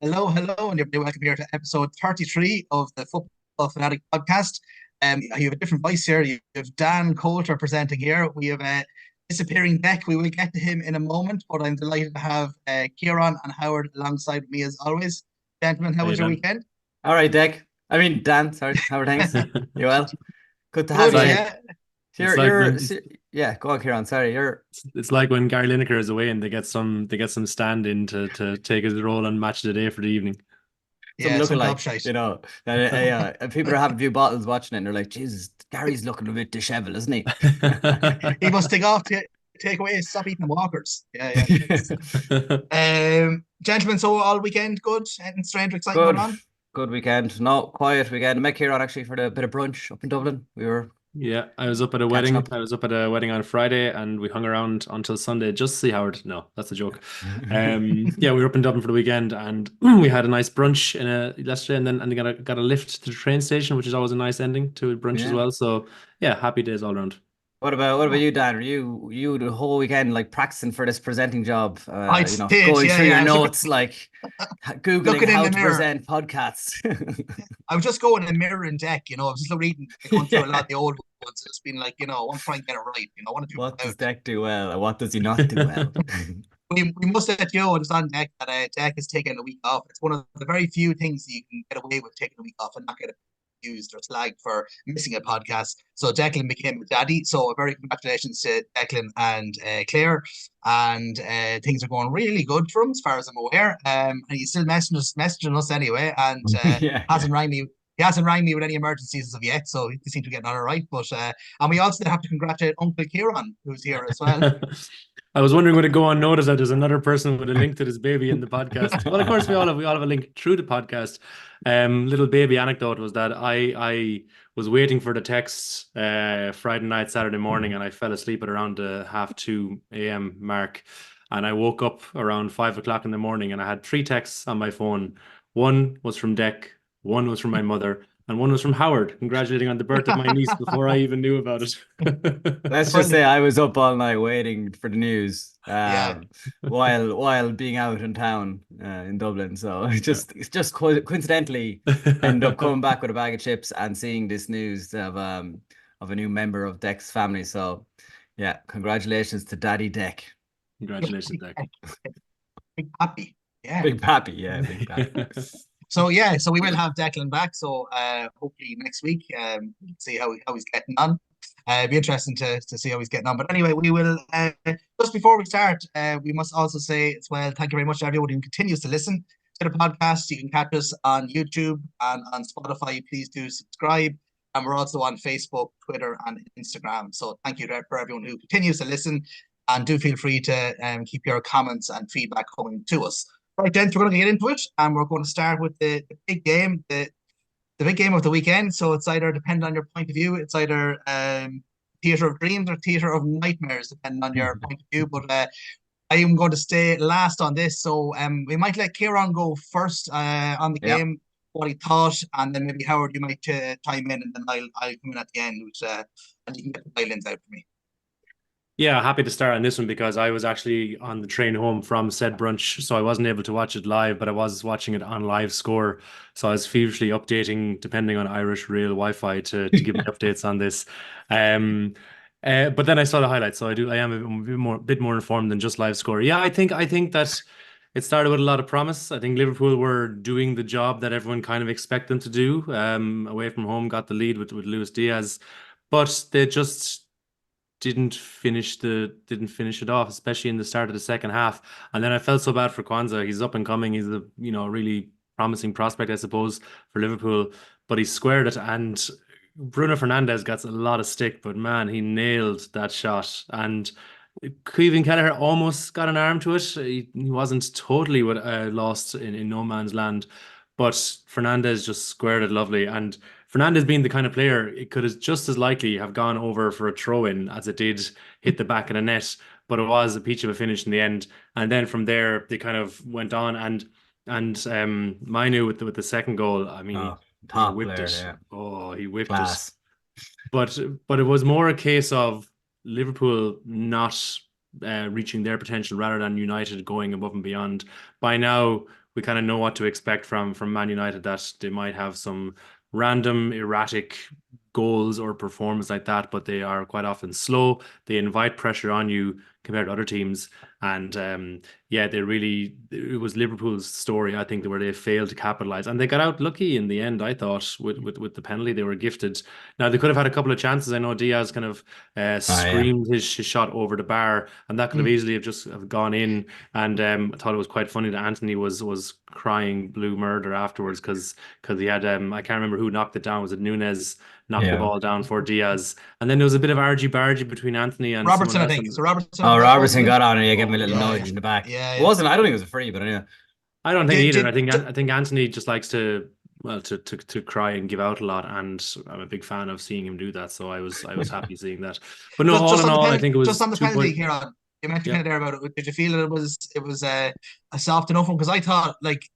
Hello, and you're very welcome here to episode 33 of the Football Fanatic podcast. You have a different voice here. You have Dan Coulter presenting here. We have a disappearing Beck. We will get to him in a moment, but I'm delighted to have Kieran and Howard alongside me as always. Gentlemen, how How you was your doing? weekend? All right, Dick. I mean, Dan. Sorry. How are things? You well? Good to It's have Good, you like here. yeah. it's You're, like you're, when yeah. Go on, Kieran. Sorry, you're. it's like when Gary Lineker is away and they get some stand in to take his role on match of the day for the evening. Some Yeah, some top lookalike, shite. and people are having a few bottles watching it, and they're like, "Jesus, Gary's looking a bit disheveled, isn't he?" He must take off to take away, stop eating walkers. Yeah, Gentlemen, so all weekend good? Anything strange or exciting going Good, on? good weekend. No, quiet weekend. I met Kieran actually for the bit of brunch up in Dublin. We were Yeah, I was up at a catching wedding. up. I was up at a wedding on Friday and we hung around until Sunday just to see Howard. No, that's a joke. Yeah, we were up in Dublin for the weekend and we had a nice brunch yesterday and then got a lift to the train station, which is always a nice ending to a brunch as Yeah. well. So yeah, happy days all around. What about you, Dan? Are you the whole weekend like practicing for this presenting job? I did, Going yeah, through yeah. your I was looking notes, like Googling looking in how the to mirror. present podcasts. I was just going in the mirror and deck, I was just reading, going through a lot Yeah. of the old ones. It's been like, I want to try and get it right. I want to do What it does out. Deck do well, and what does he not do well? We must let you know, it's on deck that deck is taking a week off. It's one of the very few things you can get away with taking a week off and not get used or slagged for missing a podcast. So Declan became a daddy. So a very congratulations to Declan and Claire. And things are going really good for him as far as I'm aware. And he's still messaging us anyway, and Yeah, yeah. hasn't rang me. He hasn't rang me with any emergencies as of yet, so he seems to be getting on all right. But and we also have to congratulate Uncle Kieran, who's here as well. I was wondering would it go unnoticed that there's another person with a link to this baby in the podcast. Well, of course we all have a link through the podcast. Little baby anecdote was that I was waiting for the text Friday night, Saturday morning, and I fell asleep at around the half 2 a.m. mark. And I woke up around 5 o'clock in the morning and I had three texts on my phone. One was from Deck, one was from my mother, and one was from Howard, congratulating on the birth of my niece before I even knew about it. Let's just say Brilliant. I was up all night waiting for the news, Yeah. while being out in town in Dublin. So it's just coincidentally ended up coming back with a bag of chips and seeing this news of a new member of Deck's family. So yeah, congratulations to Daddy Deck. Congratulations, Deck. Big happy. Yeah. Big Pappy, yeah, Big Pappy. So yeah, so we will have Declan back. So hopefully next week, see how he's getting on. It'd be interesting to see how he's getting on. But anyway, we will just before we start, we must also say as well, thank you very much to everyone who continues to listen to the podcast. You can catch us on YouTube and on Spotify. Please do subscribe. And we're also on Facebook, Twitter, and Instagram. So thank you for everyone who continues to listen. And do feel free to keep your comments and feedback coming to us. Right, then, so we're going to get into it, and we're going to start with the big game, the big game of the weekend. So it's either, depending on your point of view, it's either theatre of dreams or theatre of nightmares, depending on your point of view. But I am going to stay last on this, so we might let Kieran go first on the Yeah. game, what he thought, and then maybe Howard, you might chime in, and then I'll come in at the end, which and you can get the violins out for me. Yeah, happy to start on this one because I was actually on the train home from said brunch, so I wasn't able to watch it live, but I was watching it on live score. So I was feverishly updating, depending on Irish Rail Wi-Fi, to give me updates on this. Um, but then I saw the highlights, so I am a bit more informed than just live score. Yeah, I think that it started with a lot of promise. I think Liverpool were doing the job that everyone kind of expect them to do. Away from home, got the lead with Luis Diaz, but they just didn't finish it off, especially in the start of the second half. And then I felt so bad for Kwanzaa. He's up and coming. He's a really promising prospect, I suppose, for Liverpool. But he squared it, and Bruno Fernandes gets a lot of stick, but man, he nailed that shot. And Kevin Kelleher almost got an arm to it. He wasn't totally lost in no man's land, but Fernandez just squared it lovely. And Fernandez being the kind of player, it could have just as likely have gone over for a throw-in as it did hit the back of the net. But it was a peach of a finish in the end. And then from there, they kind of went on. And Mainu with the second goal, I mean, Oh, he top whipped player, it. yeah. Oh, he whipped it. Class. But it was more a case of Liverpool not reaching their potential rather than United going above and beyond. By now, we kind of know what to expect from Man United, that they might have some random erratic goals or performance like that, but they are quite often slow. They invite pressure on you compared to other teams. And yeah, it was Liverpool's story, I think, where they failed to capitalize, and they got out lucky in the end, I thought, with the penalty they were gifted. Now they could have had a couple of chances. I know Diaz kind of screamed his shot over the bar, and that could have easily have gone in. And I thought it was quite funny that Anthony was crying blue murder afterwards, because he had I can't remember who knocked it down. Was it Nunez knocked the ball down for Diaz? And then there was a bit of argy-bargy between Anthony and Robertson, someone I else. think. So Robertson. Oh, Robertson got on and he gave me a little yeah, nudge in the back. Yeah, It wasn't. I don't think it was a free, but anyway. I don't think either. I think Anthony just likes to cry and give out a lot, and I'm a big fan of seeing him do that. So I was happy seeing that. But no, all in all, I think it was just on the penalty here. You mentioned kind of there about it. Did you feel that it was a soft enough one? Because I thought, like,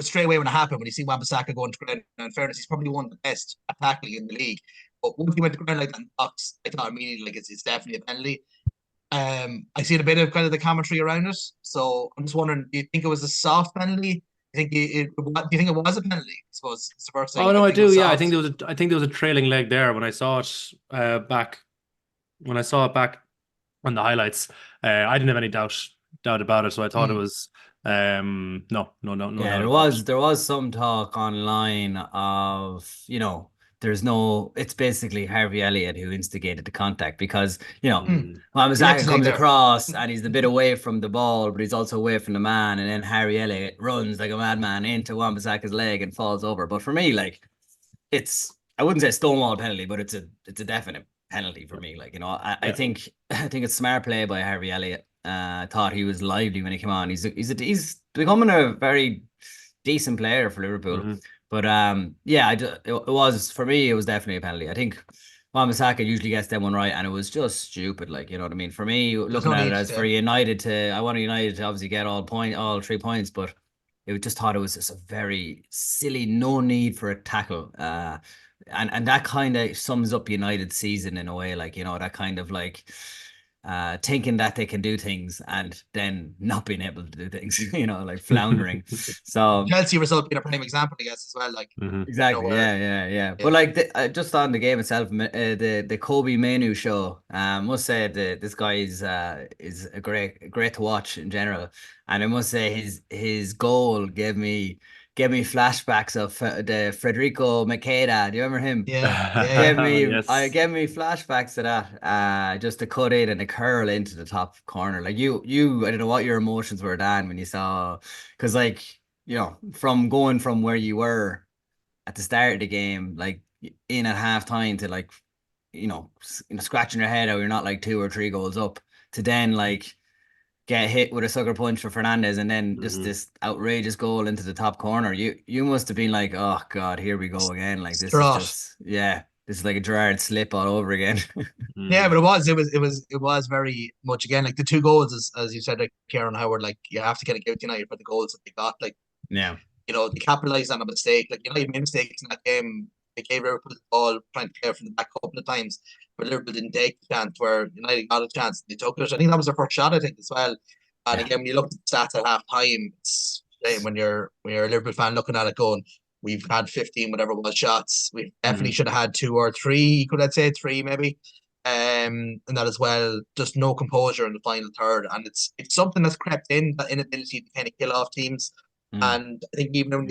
straight away when it happened, when you see Wan-Bissaka going to ground, in fairness, he's probably one of the best tackling in the league. But once he went to ground like that, I thought immediately, like, it's definitely a penalty. I see a bit of kind of the commentary around it, so I'm just wondering, do you think it was a soft penalty? Do you think it was a penalty? I suppose it's the first thing. Oh no, I do. Yeah, I think there was a trailing leg there when I saw it back. When I saw it back on the highlights, I didn't have any doubt about it. So I thought it was no doubt. There was some talk online of, it's basically Harvey Elliott who instigated the contact, because Wan-Bissaka comes across and he's a bit away from the ball, but he's also away from the man, and then Harvey Elliott runs like a madman into Wan-Bissaka's leg and falls over. But for me, like, I wouldn't say stonewall penalty, but it's a definite penalty for me. Like, I think it's smart play by Harvey Elliott. Thought he was lively when he came on. He's becoming a very decent player for Liverpool. But it was, for me, it was definitely a penalty. I think Wan-Bissaka usually gets that one right, and it was just stupid. Like, you know what I mean? For me, looking at it as for United I want United to obviously get all 3 points, but it just thought it was just a very silly, no need for a tackle. And that kind of sums up United's season in a way, like, that kind of like thinking that they can do things and then not being able to do things, like floundering. So Chelsea result being a prime example, I guess, as well. Like, exactly, yeah. But like, just on the game itself, the Kobe Manu show, must say that this guy is a great to watch in general, and I must say his goal gave me flashbacks of the Federico Makeda. Do you remember him? Yeah. Gave me flashbacks to that. Just to cut in and to curl into the top corner. Like, you, I don't know what your emotions were, Dan, when you saw, because, like, from going from where you were at the start of the game, like in at halftime, to like, scratching your head out, you're not like 2 or 3 goals up, to then like get hit with a sucker punch for Fernandez, and then just this outrageous goal into the top corner. You must have been like, oh God, here we go again. Like, this is like a Gerrard slip all over again. Yeah, but it was very much, again, like the 2 goals, as you said, like Kieran Howard, like, you have to kind of give United for the goals that they got. Like, they capitalized on a mistake. Like, United made mistakes in that game. They gave Liverpool the ball, trying to play from the back a couple of times, but Liverpool didn't take the chance, where United got a chance. They took it. I think that was their first shot, I think, as well. And again, when you look at the stats at half time, it's when you're a Liverpool fan looking at it going, we've had 15 whatever it was shots. We definitely should have had 2 or 3, could I say 3 maybe. And that as well, just no composure in the final third. And it's something that's crept in, that inability to kind of kill off teams. And I think even when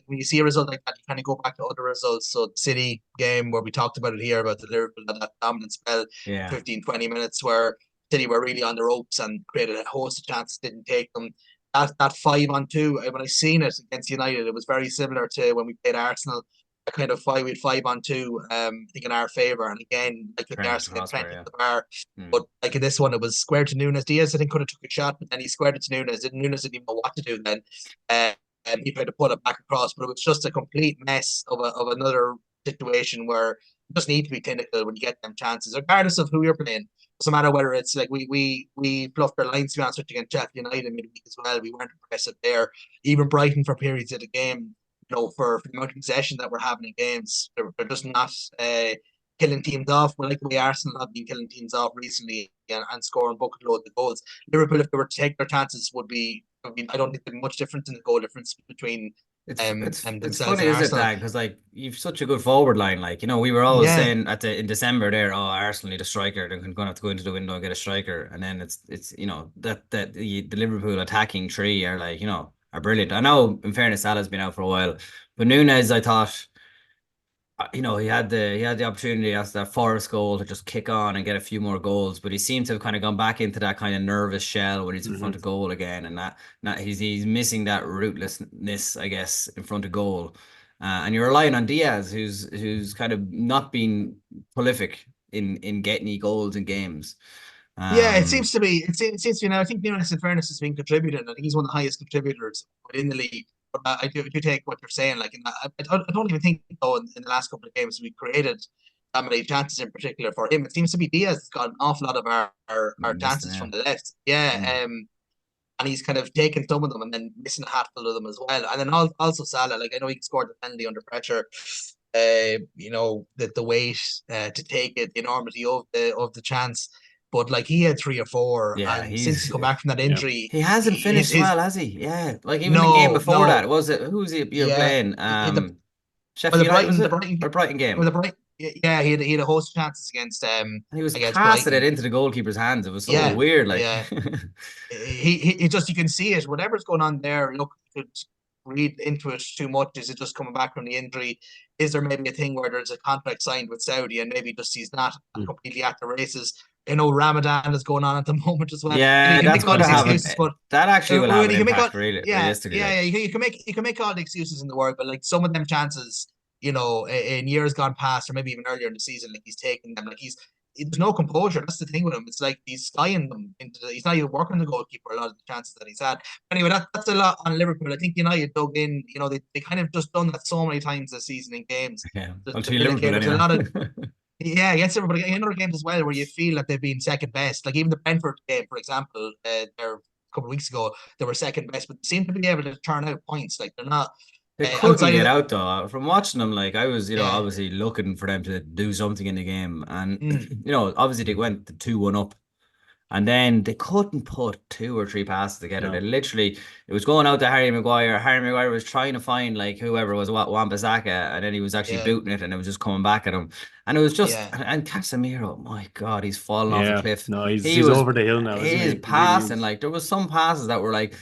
you see a result like that, you kind of go back to other results. So the City game, where we talked about it here, about the Liverpool, that dominant spell, 15-20 minutes, where City were really on the ropes and created a host of chances, didn't take them. That 5-on-2, when I seen it against United, it was very similar to when we played Arsenal. A kind of 5-on-2, I think, in our favour. And again, like with Arsenal, plenty at the bar. But like in this one, it was squared to Nunez. Diaz, I think, could have took a shot, but then he squared it to Nunez. Nunez didn't even know what to do then. And he tried to put it back across, but it was just a complete mess of another situation where you just need to be clinical when you get them chances, regardless of who you're playing. Doesn't matter whether it's like we bluffed our lines, to be honest with you, against Sheffield United midweek as well. We weren't impressive there. Even Brighton, for periods of the game, for the amount of possession that we're having in games, they're just not killing teams off. Well, like the way Arsenal have been killing teams off recently and scoring bucket loads of goals. Liverpool, if they were to take their chances, would be I don't think there's much difference in the goal difference between and It's themselves funny, and is it, Arsenal. Dan? Because like you've such a good forward line. Like, you know, we were always saying in December there, oh, Arsenal need a striker. They're going to have to go into the window and get a striker. And then it's you know that the Liverpool attacking three are like, you know, are brilliant. I know, in fairness, Salah's been out for a while, but Nunes, I thought, you know, he had the opportunity after that Forest goal to just kick on and get a few more goals, but he seemed to have kind of gone back into that kind of nervous shell when he's in front of goal again, and that he's missing that rootlessness, I guess, in front of goal. And you're relying on Diaz, who's kind of not been prolific in getting you goals in games. It seems to be. It seems to be now. I think Nunes, in fairness, has been contributing. I think he's one of the highest contributors within the league. But I do take what you're saying. Like, I don't even think though in the last couple of games we created that many chances in particular for him. It seems to be Diaz has got an awful lot of our chances from the left. And he's kind of taken some of them and then missing a handful of them as well. And then also Salah, like I know he scored the penalty under pressure. You know, the weight to take it, the enormity of the chance. But like he had 3 or 4, Yeah, and since he come back from that injury, he hasn't finished his well, has he? Yeah, like even the game before that, was it? Who was it you're playing? Sheffield United, was it? Or Brighton game? He had a host of chances against and he was against passing Brighton. it into the goalkeeper's hands. It was so weird, like. He just, you can see it. Whatever's going on there, look, you could read into it too much. Is it just coming back from the injury? Is there maybe a thing where there's a contract signed with Saudi and maybe just he's not completely at the races? You know, Ramadan is going on at the moment as well. Yeah, that's going to have excuses, but that actually will have an impact, realistically. You can make all the excuses in the world, but like some of them chances, you know, in years gone past, or maybe even earlier in the season, like he's taking them, like there's no composure. That's the thing with him. It's like he's skying them he's not even working the goalkeeper a lot of the chances that he's had. Anyway, that's a lot on Liverpool. I think United dug in, you know, they kind of just done that so many times this season in games. Yeah, until Liverpool anyway. A lot of against everybody. In other games as well, where you feel that they've been second best. Like even the Brentford game, for example, there a couple of weeks ago, they were second best, but they seem to be able to turn out points. Like they're not. They couldn't get out though. From watching them, like I was, you know, obviously looking for them to do something in the game, and you know, obviously they went 2-1 up. And then they couldn't put 2 or 3 passes together. They literally, it was going out to Harry Maguire. Harry Maguire was trying to find like whoever was Wan-Bissaka, and then he was actually booting it, and it was just coming back at him. And it was just, and Casemiro, my God, he's fallen off a cliff. No, he's over the hill now. He is passing. Like there was some passes that were like,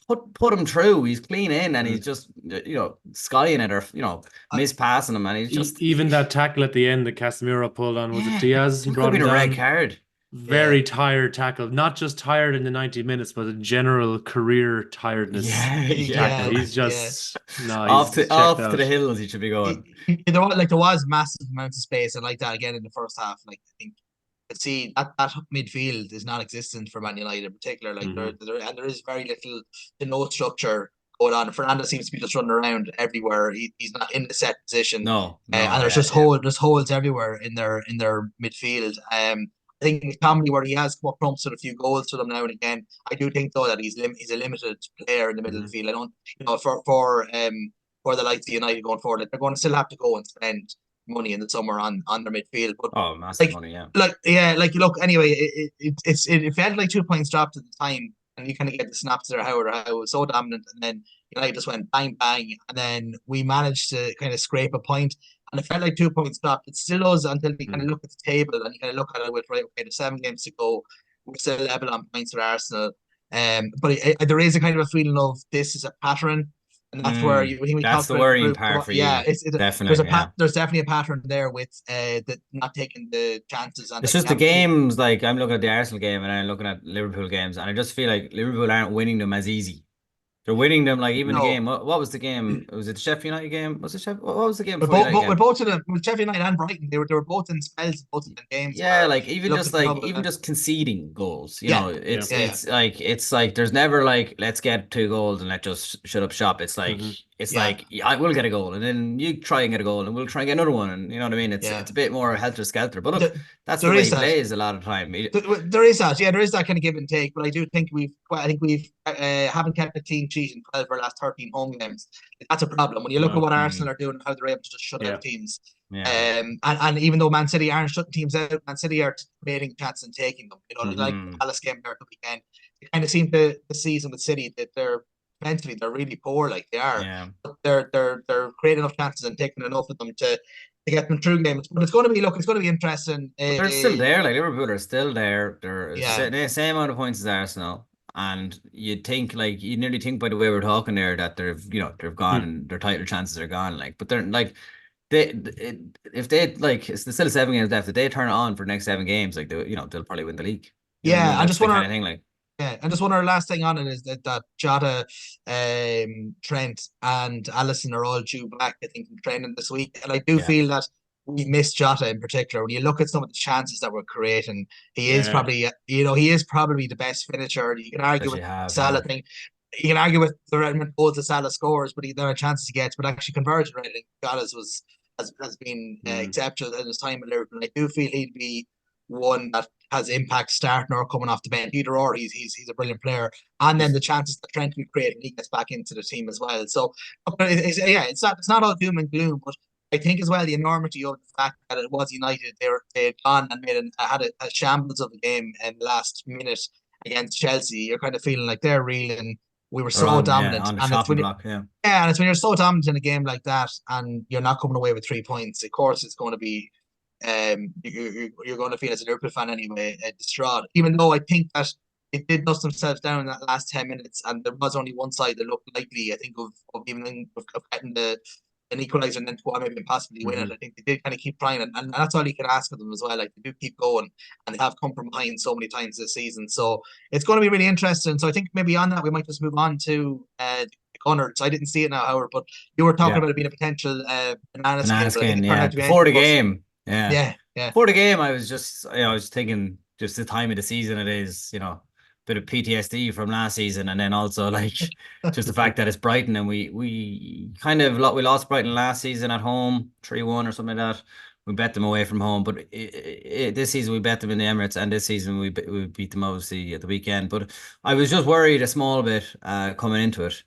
put him through. He's clean in, and he's just, you know, skying it, or you know, mispassing him, and he's just even that tackle at the end that Casemiro pulled on, was it Diaz? He brought him down. A red card. Very tired tackle, not just tired in the 90 minutes, but a general career tiredness. He's just off to the hills. He should be going. There was massive amounts of space, and like that again in the first half. Like I think, see that midfield is non-existent for Man United in particular. Like there is very little to no structure going on. Fernandez seems to be just running around everywhere. He's not in the set position. No, and there's there's holes everywhere in their midfield. I think McTominay, where he has come up trumps with a few goals to them now and again. I do think though that he's a limited player in the middle of the field. I don't, you know, for the likes of United going forward, like they're going to still have to go and spend money in the summer on their midfield. But massive money, look, anyway, it felt like 2 points dropped at the time, and you kind of get the snaps there how it was so dominant, and then United just went bang bang, and then we managed to kind of scrape a point. And it felt like 2 points dropped. It still does until you kind of look at the table and you kind of look at it with, right, okay, there's 7 games to go. We're still level on points with Arsenal. But there is a kind of a feeling of this is a pattern. And that's where that's the worrying part for you. Yeah, definitely. There's definitely a pattern there with not taking the chances. It's just the games, like I'm looking at the Arsenal game and I'm looking at Liverpool games, and I just feel like Liverpool aren't winning them as easy. They're winning them, like even the game. What was the game? Was it the Sheffield United game? Was it Sheffield? What was the game? With both of them, with Sheffield United and Brighton, they were both in spells, both of the games. Yeah, like even just conceding goals. You know, it's like there's never like let's get 2 goals and let's just shut up shop. It's like I will get a goal, and then you try and get a goal, and we'll try and get another one, and you know what I mean. It's a bit more helter skelter, but look, that's the way he plays a lot of time. There is that kind of give and take, but I do think we've haven't kept a clean sheet in 12 of our last 13 home games. That's a problem when you look at what Arsenal are doing, how they're able to just shut out teams. And even though Man City aren't shutting teams out, Man City are creating chances and taking them. You know, like Palace game there at the weekend, kind of seem to the season with City that they're mentally they're really poor, like they are. Yeah. But they're creating enough chances and taking enough of them to get them through games. But it's going to be it's going to be interesting. But they're still there. Like Liverpool are still there. They're Yeah. the same amount of points as Arsenal. And you'd think, like, you nearly think by the way we're talking there that they've gone and their title chances are gone. Like, but they're like if they like it's still 7 games left. If they turn it on for the next 7 games, like they'll probably win the league. You know what I Yeah, mean? I That's just the want kind to of thing. Like, Yeah, and just one other last thing on it is that Jota, Trent, and Allison are all due back, I think, from training this week. And I do yeah, feel that we missed Jota in particular. When you look at some of the chances that we're creating, he is Yeah. probably, he is probably the best finisher. You can argue that with you have. Salah Yeah. thing. You can argue with the amount of goals that Salah scores, but there are chances he gets. But actually, conversion rate, I think Jota's has been exceptional in his time at Liverpool. And I do feel he'd be one that has impact starting or coming off the bench. Either or, he's a brilliant player. And then the chances that Trent can create, he gets back into the team as well. So it's not all doom and gloom, but I think as well the enormity of the fact that it was United. They had gone and had a shambles of a game in the last minute against Chelsea. You're kind of feeling like they're reeling. We were They're so on, dominant, on the and it's chopping when block. Yeah. and it's when you're so dominant in a game like that, and you're not coming away with 3 points. Of course, it's going to be you're going to feel as a Liverpool fan anyway, distraught. Even though I think that it did dust themselves down in that last 10 minutes, and there was only one side that looked likely, I think, of even of getting an equaliser and then to go on maybe and possibly win it. I think they did kind of keep trying, and that's all you can ask of them as well. Like they do keep going, and they have come from behind so many times this season. So it's going to be really interesting. So I think maybe on that we might just move on to the Gunners. I didn't see it now, Howard, but you were talking about it being a potential banana skin, but I think it turned out to be Before the anything but. game. Yeah. Yeah. Before the game, I was just, I was thinking just the time of the season it is, bit of PTSD from last season, and then also like just the fact that it's Brighton, and we kind of we lost Brighton last season at home 3-1 or something like that. We bet them away from home, but this season we bet them in the Emirates, and this season we beat them obviously at the weekend. But I was just worried a small bit coming into it,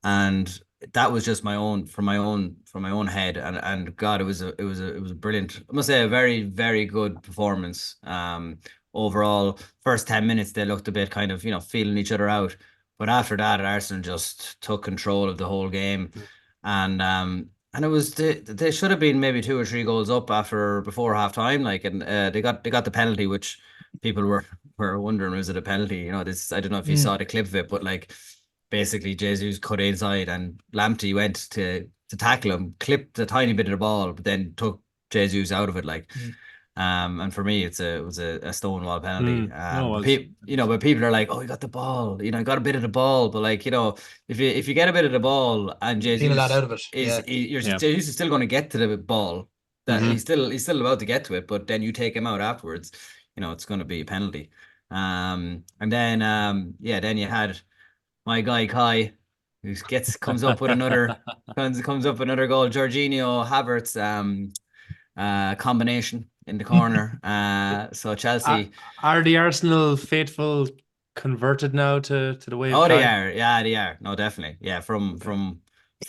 and that was just my own from my own head, and God, it was a brilliant, I must say, a very, very good performance. Overall, first 10 minutes they looked a bit kind of feeling each other out, but after that Arsenal just took control of the whole game, and it was they should have been maybe 2 or 3 goals up before half time, like, and they got the penalty, which people were wondering, was it a penalty? This, I don't know if you saw the clip of it, but like basically Jesus cut inside and Lamptey went to tackle him, clipped a tiny bit of the ball, but then took Jesus out of it, like. And for me, it was a stonewall penalty. No, but people are like, "Oh, he got the ball. He got a bit of the ball." But like, if you get a bit of the ball and Seen a lot Jesus out of it. Jesus is still going to get to the ball. That he's still about to get to it, but then you take him out afterwards. It's going to be a penalty. And then then you had my guy Kai, who comes up with another goal. Jorginho Havertz combination in the corner. So Chelsea. Are the Arsenal faithful converted now to the way of Oh, Kai? they are. Yeah, they are. No, definitely. Yeah, from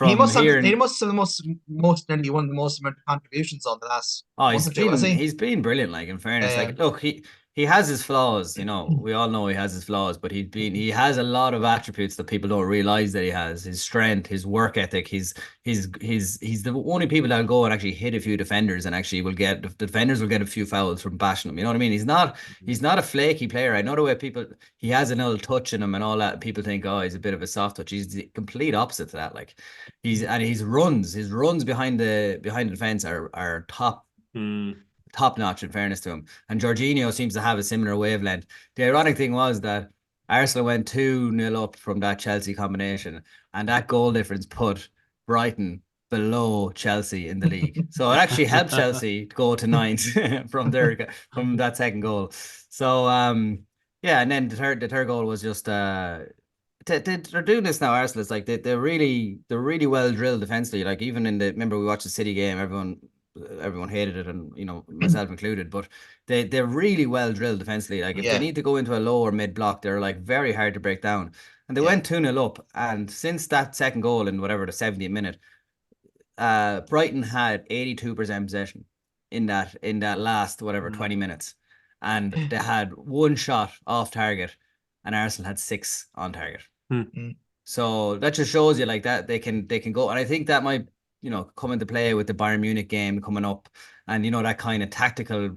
He must have here. he must have nearly one of the most amount of contributions on the last month or two, has he? He's been brilliant. Like, in fairness, Yeah. like, look, he has his flaws. We all know he has his flaws, but he has a lot of attributes that people don't realize that he has. His strength, his work ethic. He's the only people that'll go and actually hit a few defenders, and actually the defenders will get a few fouls from bashing him. You know what I mean? He's not a flaky player. I know the way he has an little touch in him and all that. People think, oh, he's a bit of a soft touch. He's the complete opposite to that. Like, his runs behind the defense are top notch, in fairness to him. And Jorginho seems to have a similar wavelength. The ironic thing was that Arsenal went 2-0 up from that Chelsea combination, and that goal difference put Brighton below Chelsea in the league. So it actually helped Chelsea to go to ninth from that second goal. So and then the third goal was just they're doing this now. Arsenal, it's like they're really well drilled defensively. Like, even remember we watched the City game, everyone hated it, and myself included, but they're really well drilled defensively. Like, if they need to go into a low or mid block, they're like very hard to break down. And they went 2-0 up, and since that second goal in whatever the 70th minute, Brighton had 82% possession in that last 20 minutes, and they had one shot off target and Arsenal had 6 on target. Hmm. So that just shows you like that they can go, and I think that might come into play with the Bayern Munich game coming up, and that kind of tactical,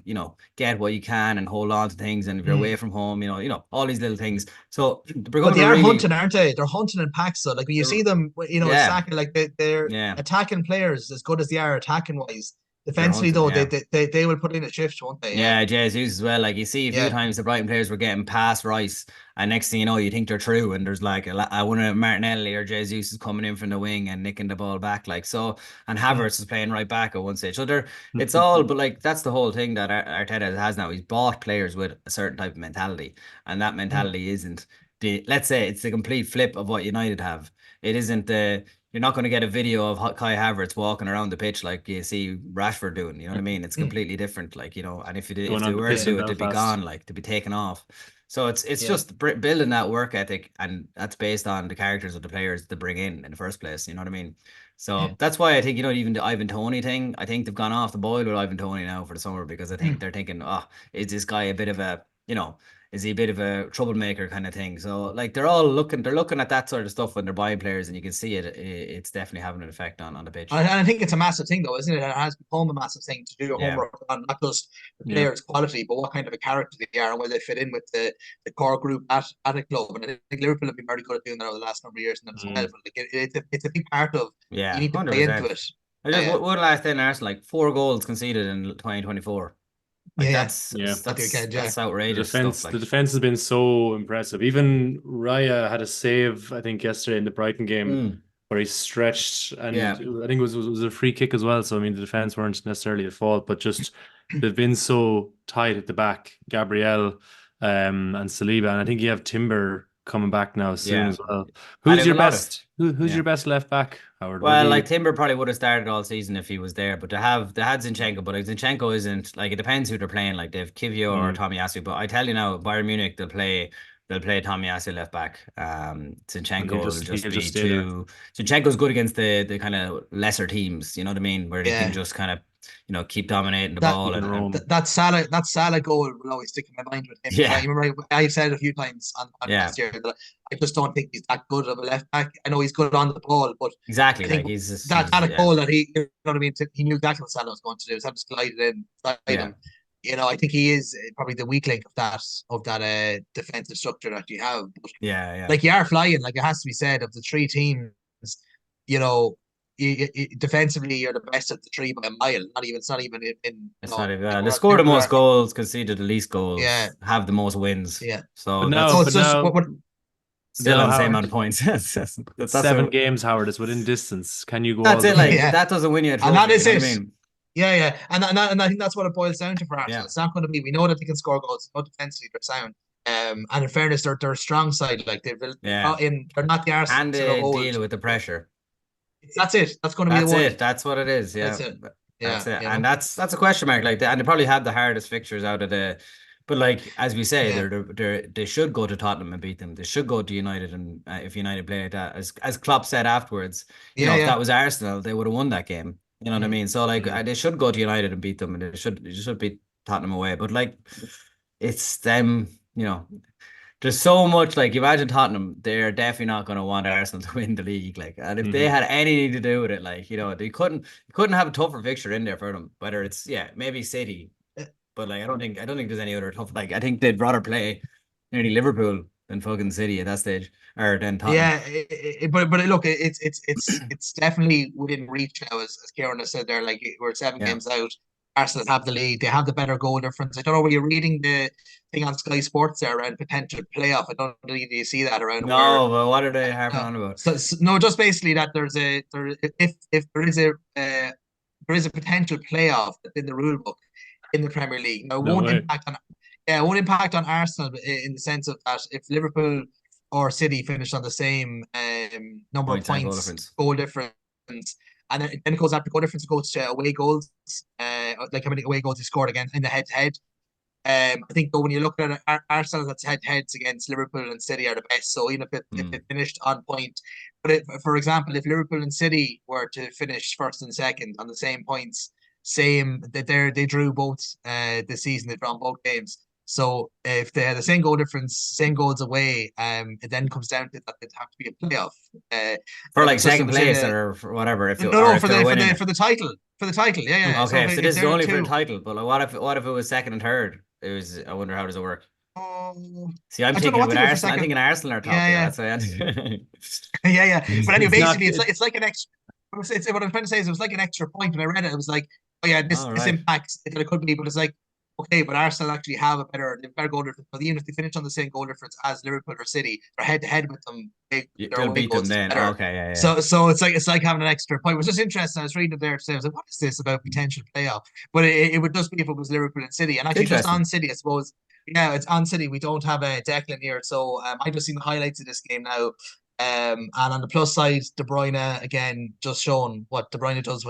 get what you can and hold on to things, and if you're away from home, all these little things. So they're But going they to are really hunting, aren't they? They're hunting in packs. So like when you see them, yeah. Saka, like they're Yeah. attacking players as good as they are attacking wise. Defensively hunting, though, yeah. they will put in a shift, won't they? Yeah, Jesus as well. Like you see a few Yeah. times the Brighton players were getting past Rice, and next thing you know, you think they're through, and there's like one of Martinelli or Jesus is coming in from the wing and nicking the ball back, like so. And Havertz is playing right back at one stage. So it's all, but like that's the whole thing that Arteta has now. He's bought players with a certain type of mentality, and that mentality isn't let's say it's the complete flip of what United have. It isn't you're not going to get a video of Kai Havertz walking around the pitch like you see Rashford doing. You know what I mean? It's completely different. Like, and if they were to do it, they'd be gone, like to be taken off. So it's just building that work ethic, and that's based on the characters of the players to bring in the first place. You know what I mean? So that's why I think, even the Ivan Toney thing, I think they've gone off the boil with Ivan Toney now for the summer, because I think they're thinking, is this guy a bit of a, is he a bit of a troublemaker kind of thing? So like they're looking at that sort of stuff when they're buying players, and you can see it's definitely having an effect on the pitch. And I think it's a massive thing though, isn't it? It has become a massive thing to do your homework on not just the players' quality, but what kind of a character they are and where they fit in with the core group at a club. And I think Liverpool have been very good at doing that over the last number of years as well. But like it's a big part of you need to 100%. play into it. I just one last thing, Arsenal, like 4 goals conceded in 2024. Like that's outrageous stuff. Like, the defense has been so impressive. Even Raya had a save, I think, yesterday in the Brighton game where he stretched, and I think it was a free kick as well. So I mean, the defense weren't necessarily at fault, but just they've been so tight at the back. Gabriel and Saliba, and I think you have Timber coming back now soon as well. Who's your best? Who's your best left back, Howard? Well, like Timber probably would have started all season if he was there, but they had Zinchenko, but like Zinchenko isn't, like, it depends who they're playing. Like they have Kivio or Tomiyasu, but I tell you now, Bayern Munich they'll play Tomiyasu left back. Zinchenko will just be too. Zinchenko's good against the kind of lesser teams. You know what I mean? Where they can just kind of keep dominating the ball. That Salah goal will always stick in my mind with him. Yeah, I remember I've said it a few times on the podcast here that I just don't think he's that good of a left back. I know he's good on the ball, but exactly, like he's that goal that he, you know what I mean. He knew exactly what Salah was going to do. So just glided in, him. I think he is probably the weak link of that defensive structure that you have. But, like you are flying. Like it has to be said, of the 3 teams, defensively you're the best of the 3 by a mile. It's not even in. It's not even. They score the most goals, conceded the least goals. Have the most wins. Yeah. So still have the same amount of points. that's 7 games, Howard. It's within distance. Can you go? That's it. Like that doesn't win you a trophy. And that is it. I mean? Yeah. And I think that's what it boils down to for Arsenal. It's not going to be. We know that they can score goals. No defensively, they're sound. And in fairness, they're a strong side. Like they're not the Arsenal. And they deal with the pressure. That's it. That's going to be the one. That's what it is. Yeah. That's it. That's it. And that's a question mark. Like and they probably had the hardest fixtures out of the. But like as we say, they should go to Tottenham and beat them. They should go to United, and if United play like that, as Klopp said afterwards, if that was Arsenal, they would have won that game. You know what I mean? So like they should go to United and beat them, and they should beat Tottenham away. But like it's them. There's so much, like, imagine Tottenham, they're definitely not going to want Arsenal to win the league, like, and if they had anything to do with it, like, they couldn't have a tougher fixture in there for them, whether it's maybe City, but like I don't think there's any other tough, like, I think they'd rather play nearly Liverpool than fucking City at that stage, or than Tottenham. Yeah, but look, it's definitely within reach now, as Kieran has said there. Like, we're 7 games out. Arsenal have the lead. They have the better goal difference. I don't know, were you reading the thing on Sky Sports there around potential playoff? I don't really do you see that around. No, but what are they harping on about? So, no, just basically that if there is a potential playoff in the rule book in the Premier League. Now, it won't impact on Arsenal in the sense of that if Liverpool or City finish on the same number of points, goal difference. And then it goes after goal difference, it goes to away goals, like how many away goals he scored again in the head-to-head. I think though when you look at it, Arsenal that's head-to-heads against Liverpool and City are the best. So even if it finished on point, but for example, if Liverpool and City were to finish first and second on the same points, they drew both this season. They've drawn both games. So if they had the same goal difference, same goals away, it then comes down to that it'd have to be a playoff. For But like it's just, it second was in place a or for whatever, if no, you or no, if they're winning it. for the title. For the title, yeah. So Okay, so if this is they're only for the two, title, but like, what if it was second and third? It was. I wonder how does it work. See, I'm I don't know thinking what with they do for Arsenal. I'm second. thinking Arsenal are top here. Yeah, That's why. yeah. But anyway, It's not. basically, it's like an extra. What I'm trying to say is it was like an extra point. When I read it, it was like, oh yeah, All this right. impacts that it could be, but it's like, okay, but Arsenal actually have they've better goal difference. But even if they finish on the same goal difference as Liverpool or City, they're head to head with them. Their They'll away beat them goals is then. better. Okay, yeah. So it's like having an extra point. It was just interesting. I was reading it there today. I was like, what is this about potential playoff? But it would just be if it was Liverpool and City. And actually, just Interesting. on City, I suppose. Yeah, it's on City. We don't have a Declan here, so I just seen the highlights of this game now. And on the plus side, De Bruyne again just showing what De Bruyne does,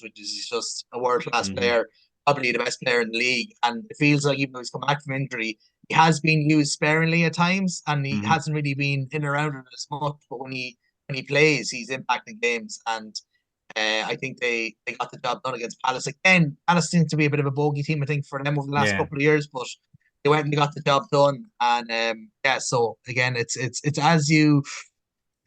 which is he's just a world class player, probably the best player in the league. And it feels like even though he's come back from injury, he has been used sparingly at times, and he hasn't really been in and around it as much. But when he plays, he's impacting games, and I think they got the job done against Palace again. Palace seems to be a bit of a bogey team, I think, for them over the last couple of years, but they went and they got the job done. And yeah, so again, it's as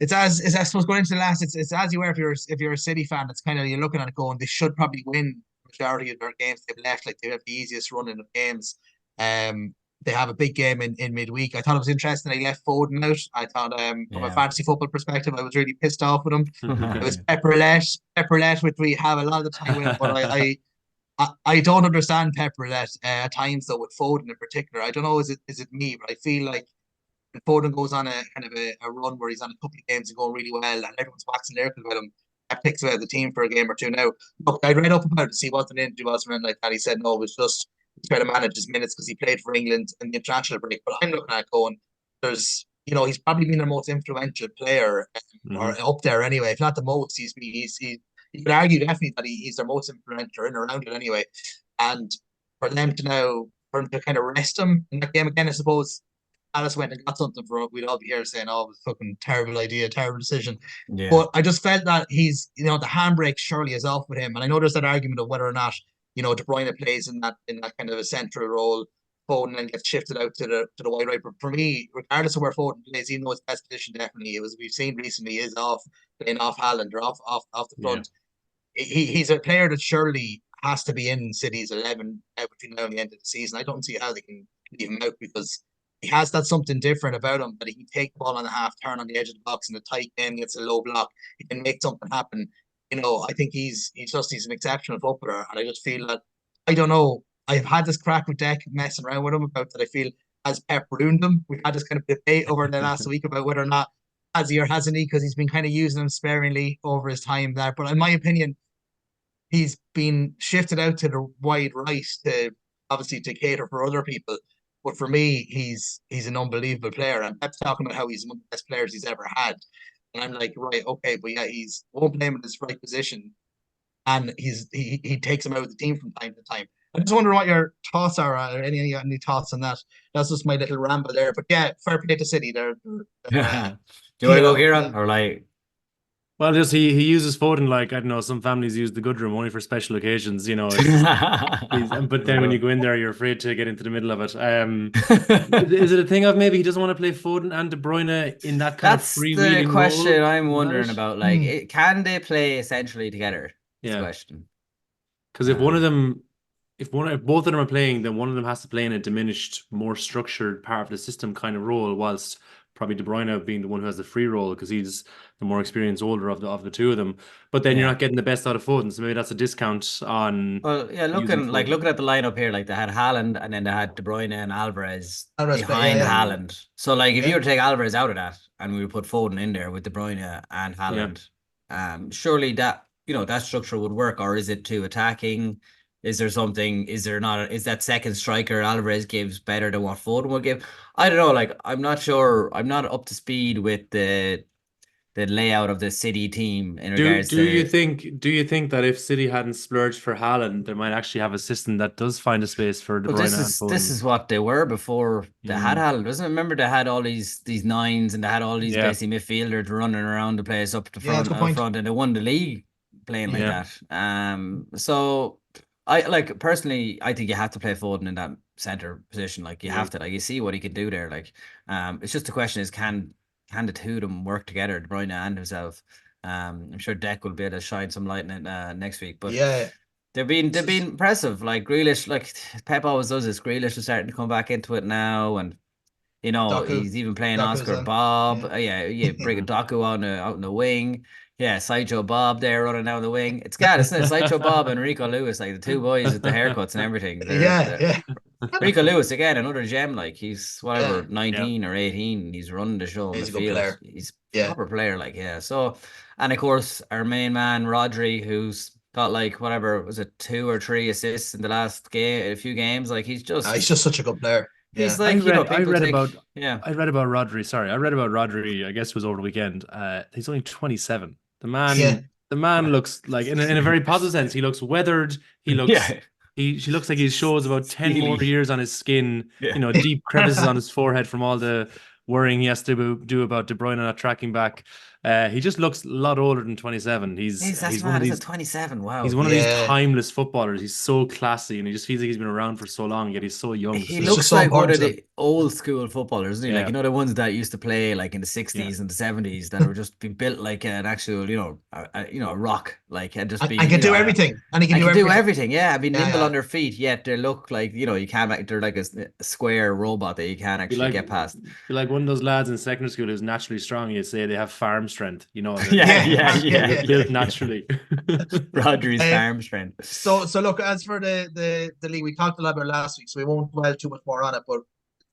I suppose going into the last, it's as you were if you're a City fan. It's kind of you're looking at it going, they should probably win the majority of their games they've left. Like they have the easiest running of games. They have a big game in midweek. I thought it was interesting they left Foden out. I thought from a fantasy football perspective, I was really pissed off with him. It was Pepperlet, which we have a lot of the time with him, but I don't understand Pepperlet at times though with Foden in particular. I don't know, is it me, but I feel like when Foden goes on a kind of a run where he's on a couple of games and going really well, and everyone's waxing lyrical with him, that picks away the team for a game or two. Now, look, I read up about it to see what an injury was or anything like that. He said no, it was just he's trying to manage his minutes because he played for England in the international break. But I'm looking at going, he's probably been their most influential player, or up there anyway. If not the most, you could argue definitely that he's their most influential in and around it anyway. And for them to kind of rest him in that game again, I suppose Alice went and got something for it. We'd all be here saying, oh, it was a fucking terrible idea, terrible decision. Yeah. But I just felt that he's, the handbrake surely is off with him. And I know there's that argument of whether or not, De Bruyne plays in that kind of a central role. Foden then gets shifted out to the wide right. But for me, regardless of where Foden plays, even though his best position definitely we've seen recently is playing off Haaland or off the front. Yeah. He's a player that surely has to be in City's 11 between now and the end of the season. I don't see how they can leave him out because he has that something different about him that he can take the ball on a half turn on the edge of the box in a tight game, gets a low block, he can make something happen. I think he's an exceptional footballer, and I just feel that I don't know. I've had this crack with Deck messing around with him about that. I feel has Pep ruined him. We've had this kind of debate over the last week about whether or not has he or hasn't he, because he's been kind of using him sparingly over his time there. But in my opinion, he's been shifted out to the wide right to obviously to cater for other people. But for me, he's an unbelievable player. And Pep's talking about how he's one of the best players he's ever had. And I'm like, right, okay, but yeah, he's won't play him in his right position. And he takes him out of the team from time to time. I just wonder what your thoughts are, or any thoughts on that. That's just my little ramble there. But yeah, fair play to City. Do you want to go, Kieran? Or like well, just he uses Foden like, I don't know, some families use the good room only for special occasions, but then when you go in there, you're afraid to get into the middle of it. Is it a thing of maybe he doesn't want to play Foden and De Bruyne in that kind of freewheeling role? That's the question I'm wondering about. Like, can they play essentially together? That's the question. Because if both of them are playing, then one of them has to play in a diminished, more structured part of the system kind of role, whilst probably De Bruyne being the one who has the free role because he's the more experienced older of the two of them. But then you're not getting the best out of Foden, so maybe that's a discount on. Well, yeah, looking at the lineup here, like they had Haaland and then they had De Bruyne and Alvarez behind Haaland. So like if you were to take Alvarez out of that and we would put Foden in there with De Bruyne and Haaland, surely that that structure would work. Or is it too attacking? Is there something? Is there not? Is that second striker Alvarez gives better than what Foden would give? I don't know. Like, I'm not sure. I'm not up to speed with the layout of the City team in regards to. Do you think that if City hadn't splurged for Haaland, they might actually have a system that does find a space for De Bruyne and Foden? This is what they were before they had Haaland, wasn't it? Remember they had all these nines and they had all these basic midfielders running around the place up to front, and they won the league playing like that. So I personally, I think you have to play Foden in center position. Like you have to, like you see what he can do there. Like, it's just the question is can the two of them work together, De Bruyne and himself? I'm sure Deck will be able to shine some light in it next week. But Yeah. they've been impressive. Like Grealish, like Pep always does this. Grealish is starting to come back into it now, and Doku. he's even playing Doku's Oscar on. Bob. Yeah. Bring a Doku on out in the wing. Yeah, Sideshow Bob there running down the wing. It's got, isn't it? Sideshow Bob and Rico Lewis, like the two boys with the haircuts and everything. Yeah. Rico Lewis again, another gem. Like he's whatever, Yeah. 19 or 18. He's running the show on He's the a good field. player. He's a Yeah. proper player. Like So, and of course our main man Rodri, who's got like whatever was it 2 or 3 assists in the last game, a few games. Like he's just such a good player. he's Yeah. like I people read think about yeah. I read about Rodri. Sorry, I read about Rodri. I guess it was over the weekend. He's only 27. Yeah. The man looks like, in a very positive sense, he looks weathered. He looks, Yeah. she looks like he shows about 10 more Steely. years on his skin. Yeah. Deep crevices on his forehead from all the worrying he has to do about De Bruyne not tracking back. He just looks a lot older than 27. That's He's one mad. of Is these. it 27? Wow. He's one of these Yeah. timeless footballers. He's so classy, and he just feels like he's been around for so long, yet he's so young. He So It's looks just so like one important of to the old school footballers, isn't he? Like, Yeah. the ones that used to play like in the 60s and the 70s that were just be built like an actual, a rock, like, and just and be, can do everything. And he can do everything. everything. Yeah, be nimble Yeah. on their feet, yet they look like, you can't, they're like a square robot that you can't actually get past. Be like one of those lads in secondary school who's naturally strong. You say they have farm strength. Yeah. Built naturally. Rodri's farm strength. So look, as for the league, we talked a lot about last week, so we won't dwell too much more on it. But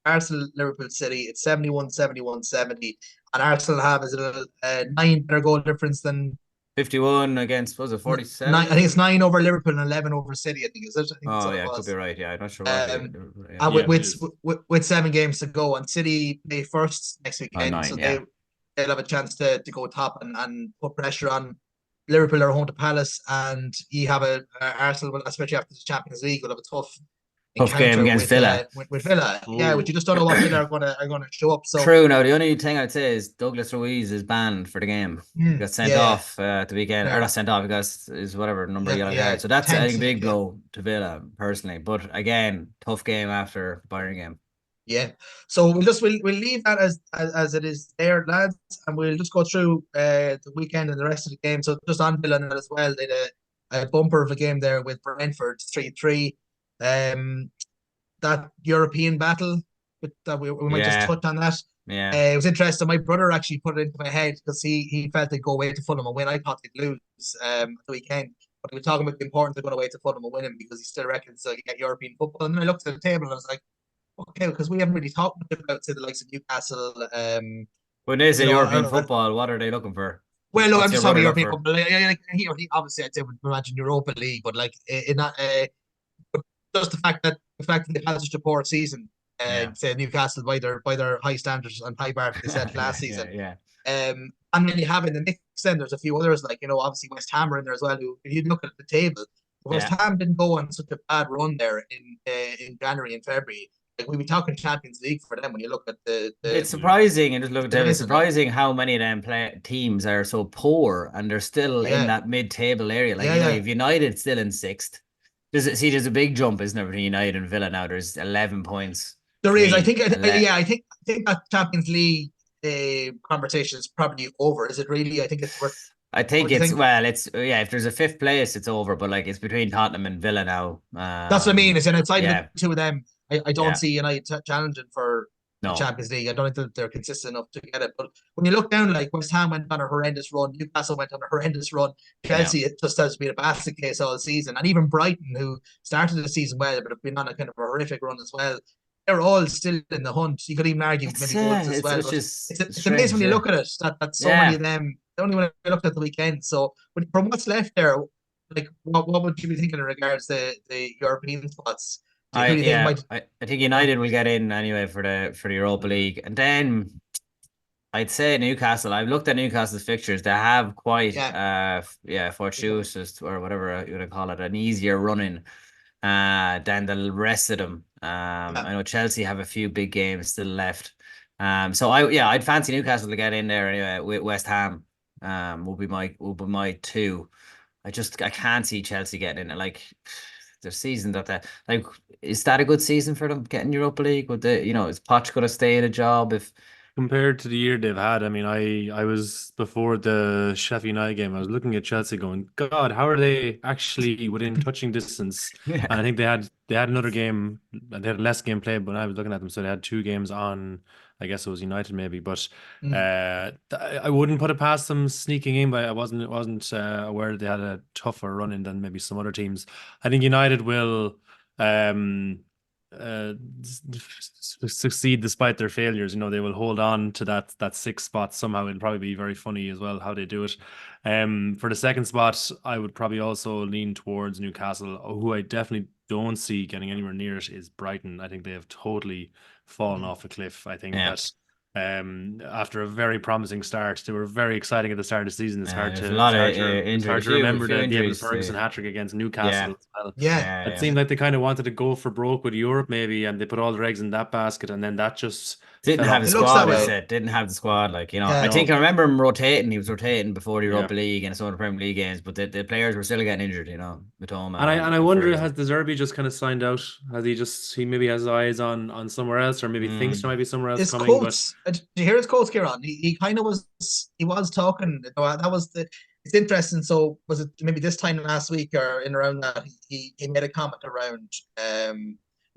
Arsenal, Liverpool, City, it's 71, 71, 70, and Arsenal have is a 9 better goal difference than 51 against, was it 47? I think it's 9 over Liverpool and 11 over City. I think is it? I think that's Oh what it yeah, was. could be right. Yeah, I'm not sure. And with 7 games to go, and City play first next weekend, 9, so they'll have a chance to go top and put pressure on. Liverpool are home to Palace, and you have Arsenal, especially after the Champions League, will have a tough game against Villa. With Villa. Yeah, which you just don't know what Villa are going to show up. So true. Now the only thing I'd say is Douglas Luiz is banned for the game. He got sent off at the weekend, or not sent off because is whatever number of yellow cards. So that's I think a big blow to Villa personally. But again, tough game after Bayern game. Yeah, so we'll leave that as it is there, lads, and we'll just go through the weekend and the rest of the game. So just on Villa as well, they had a bumper of a game there with Brentford 3-3. That European battle, that we might just touch on that. Yeah, it was interesting. My brother actually put it into my head because he felt they'd go away to Fulham and win. I thought they'd lose the weekend, but he was talking about the importance of going away to Fulham and winning because he still reckons they'll get European football. And then I looked at the table and I was like, okay, because we haven't really talked much about, say, the likes of Newcastle. When they say European football, what are they looking for? Well, look, I'm just talking about European football. He obviously, I'd say, would imagine Europa League, but like in that, just the fact that they've had such a poor season, say Newcastle by their high standards and high bar they set last season. And then you have in the mix, then there's a few others like obviously West Ham are in there as well. Who, if you look at the table, West Ham didn't go on such a bad run there in January and February. Like we'd be talking Champions League for them when you look at the it's surprising, and just look at them. It's surprising how many of them teams are so poor and they're still in that mid-table area. Like if United still in 6th, there's a big jump, isn't there, between United and Villa now? There's 11 points. There is. I think that Champions League conversation is probably over. Is it really? I think it's worth. I think if there's a 5th place, it's over. But like it's between Tottenham and Villa now. That's what I mean. It's outside of the two of them. I don't see United challenging for the Champions League. I don't think that they're consistent enough to get it. But when you look down, like West Ham went on a horrendous run, Newcastle went on a horrendous run, Chelsea it just has been a basket case all season, and even Brighton, who started the season well but have been on a kind of a horrific run as well. They're all still in the hunt. You could even argue maybe goals as well. It's amazing when you look at it that so many of them. Only when I looked at the weekend. So from what's left there, like what would you be thinking in regards to the European spots? I think United will get in anyway for the Europa League, and then I'd say Newcastle. I've looked at Newcastle's fixtures. They have quite fortuitous or whatever you want to call it, an easier running than the rest of them. I know Chelsea have a few big games still left. So I'd fancy Newcastle to get in there anyway. With West Ham, will be my 2. I can't see Chelsea getting in it. Like their season that like, is that a good season for them getting Europa League? Would they, is Poch going to stay in a job if? Compared to the year they've had, I mean, I was before the Sheffield United game, I was looking at Chelsea going, God, how are they actually within touching distance? Yeah. And I think they had another game, they had less game played, but I was looking at them, so they had 2 games on, I guess it was United maybe, but I wouldn't put it past them sneaking in, but I wasn't aware they had a tougher run in than maybe some other teams. I think United will uh, succeed despite their failures. They will hold on to that sixth spot somehow. It'll probably be very funny as well how they do it. For the second spot, I would probably also lean towards Newcastle. Who I definitely don't see getting anywhere near it is Brighton. I think they have totally fallen off a cliff. I think that after a very promising start, they were very exciting at the start of the season. It's hard there's to a lot of it's hard injuries. to remember Few the David injuries Ferguson too. hat trick against Newcastle Yeah. as well. Yeah. It seemed like they kind of wanted to go for broke with Europe, maybe, and they put all their eggs in that basket, and then that just Didn't fell have off the the It looks squad, that I way. said. Didn't have the squad. Like, Yeah. I think I remember him rotating. He was rotating before the Yeah. Europa League and some of the Premier League games, but the players were still getting injured, with Toma And I wonder, Ferguson. has De Zerbi just kind of signed out? He maybe has eyes on somewhere else, or maybe thinks there might be somewhere else His coming, but quotes, did you hear his quotes, Kieran? He kind of was talking. That was it's interesting. So was it maybe this time last week or in around that he made a comment around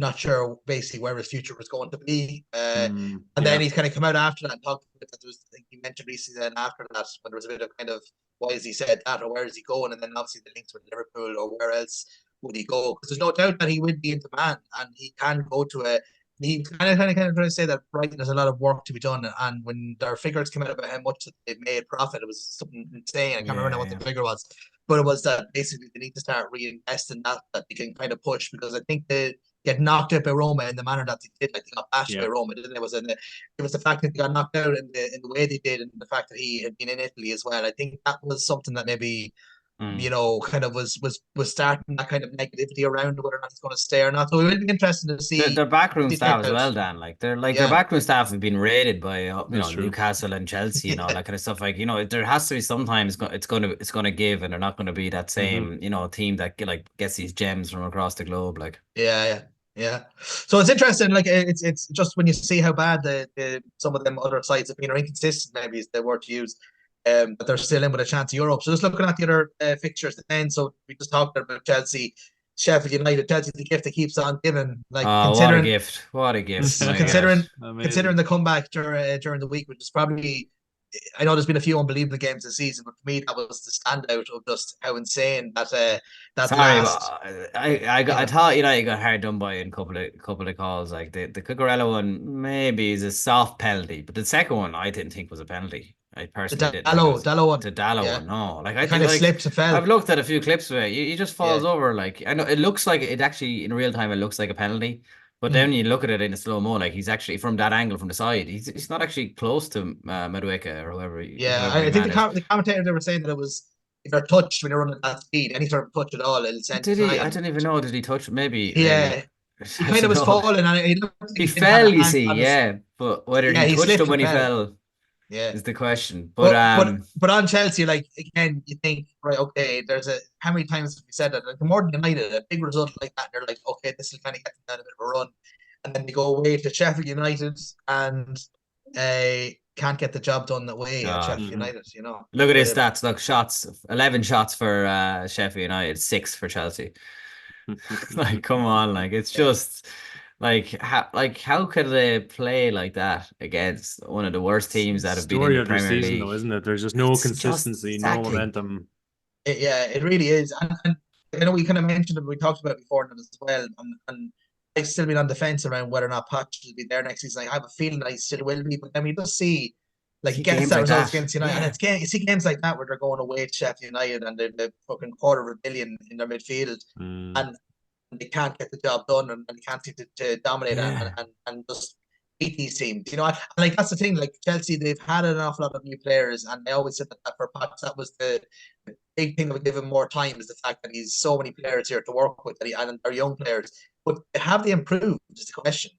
not sure basically where his future was going to be. And then he's kind of come out after that and talked about that. I think he mentioned recently then after that when there was a bit of kind of why has he said that or where is he going? And then obviously the links with Liverpool or where else would he go? Because there's no doubt that he would be in demand and he can go to a he kind of trying to say that Brighton has a lot of work to be done, and when their figures came out about how much they made profit, it was something insane. I can't remember what the figure was, but it was that basically they need to start reinvesting that they can kind of push because I think they get knocked out by Roma in the manner that they did, like they got bashed by Roma, didn't it? It was the fact that they got knocked out in the way they did, and the fact that he had been in Italy as well. I think that was something that maybe kind of was starting that kind of negativity around whether or not he's going to stay or not. So it will be interesting to see their backroom staff as well, Dan. Like their backroom staff have been raided by Newcastle and Chelsea and all that kind of stuff. Like there has to be sometimes it's gonna give, and they're not going to be that same team that like gets these gems from across the globe. Like yeah. So it's interesting. Like it's just when you see how bad the some of them other sides have been or inconsistent, maybe is the word to use. But they're still in with a chance of Europe. So just looking at the other fixtures then, so we just talked about Chelsea, Sheffield United. Chelsea's the gift that keeps on giving. Like considering what a gift, considering the comeback during the week, which is probably. I know there's been a few unbelievable games this season, but for me that was the standout of just how insane that last. I thought United got hard done by in a couple of calls. Like the Cucurella one maybe is a soft penalty, but the second one I didn't think was a penalty. I personally didn't. Dallo one. The Dallo one, no. Like I kind of slipped and fell. I've looked at a few clips of it. He just falls over. Like I know it looks like it actually in real time. It looks like a penalty. But then you look at it in a slow mo, like he's actually from that angle from the side. He's not actually close to Madueke or whoever. I think the commentator they were saying that it was if they're touched when you're running at that speed, any sort of touch at all, it'll send. Did he? I don't even know. Did he touch? Maybe. Yeah. He kind of was falling and he fell. You see, but whether he touched him when he fell. Yeah, is the question. But on Chelsea, like again, you think right, okay, how many times have we said that? Like the more than United, a big result like that, they're like, okay, this will kind of get them down a bit of a run, and then they go away to Sheffield United and can't get the job done that way at Sheffield United. Look at his stats. Look, shots, 11 shots for Sheffield United, 6 for Chelsea. Like, come on, like it's just. Like how could they play like that against one of the worst teams that have been in the Premier League? Though, isn't it? There's just no consistency, no momentum. It really is. And I know we kind of mentioned it, we talked about it before as well. And I've still been on defense around whether or not Poch will be there next season. I have a feeling that he still will be, but then we just see he gets that results against United. And you see games like that where they're going away to Sheffield United and they're fucking $250 million in their midfield. And they can't get the job done and they can't seem to dominate and just beat these teams. And like that's the thing, like Chelsea, they've had an awful lot of new players and they always said that for Potts, that was the big thing that would give him more time is the fact that he's so many players here to work with and they're young players. But have they improved is the question.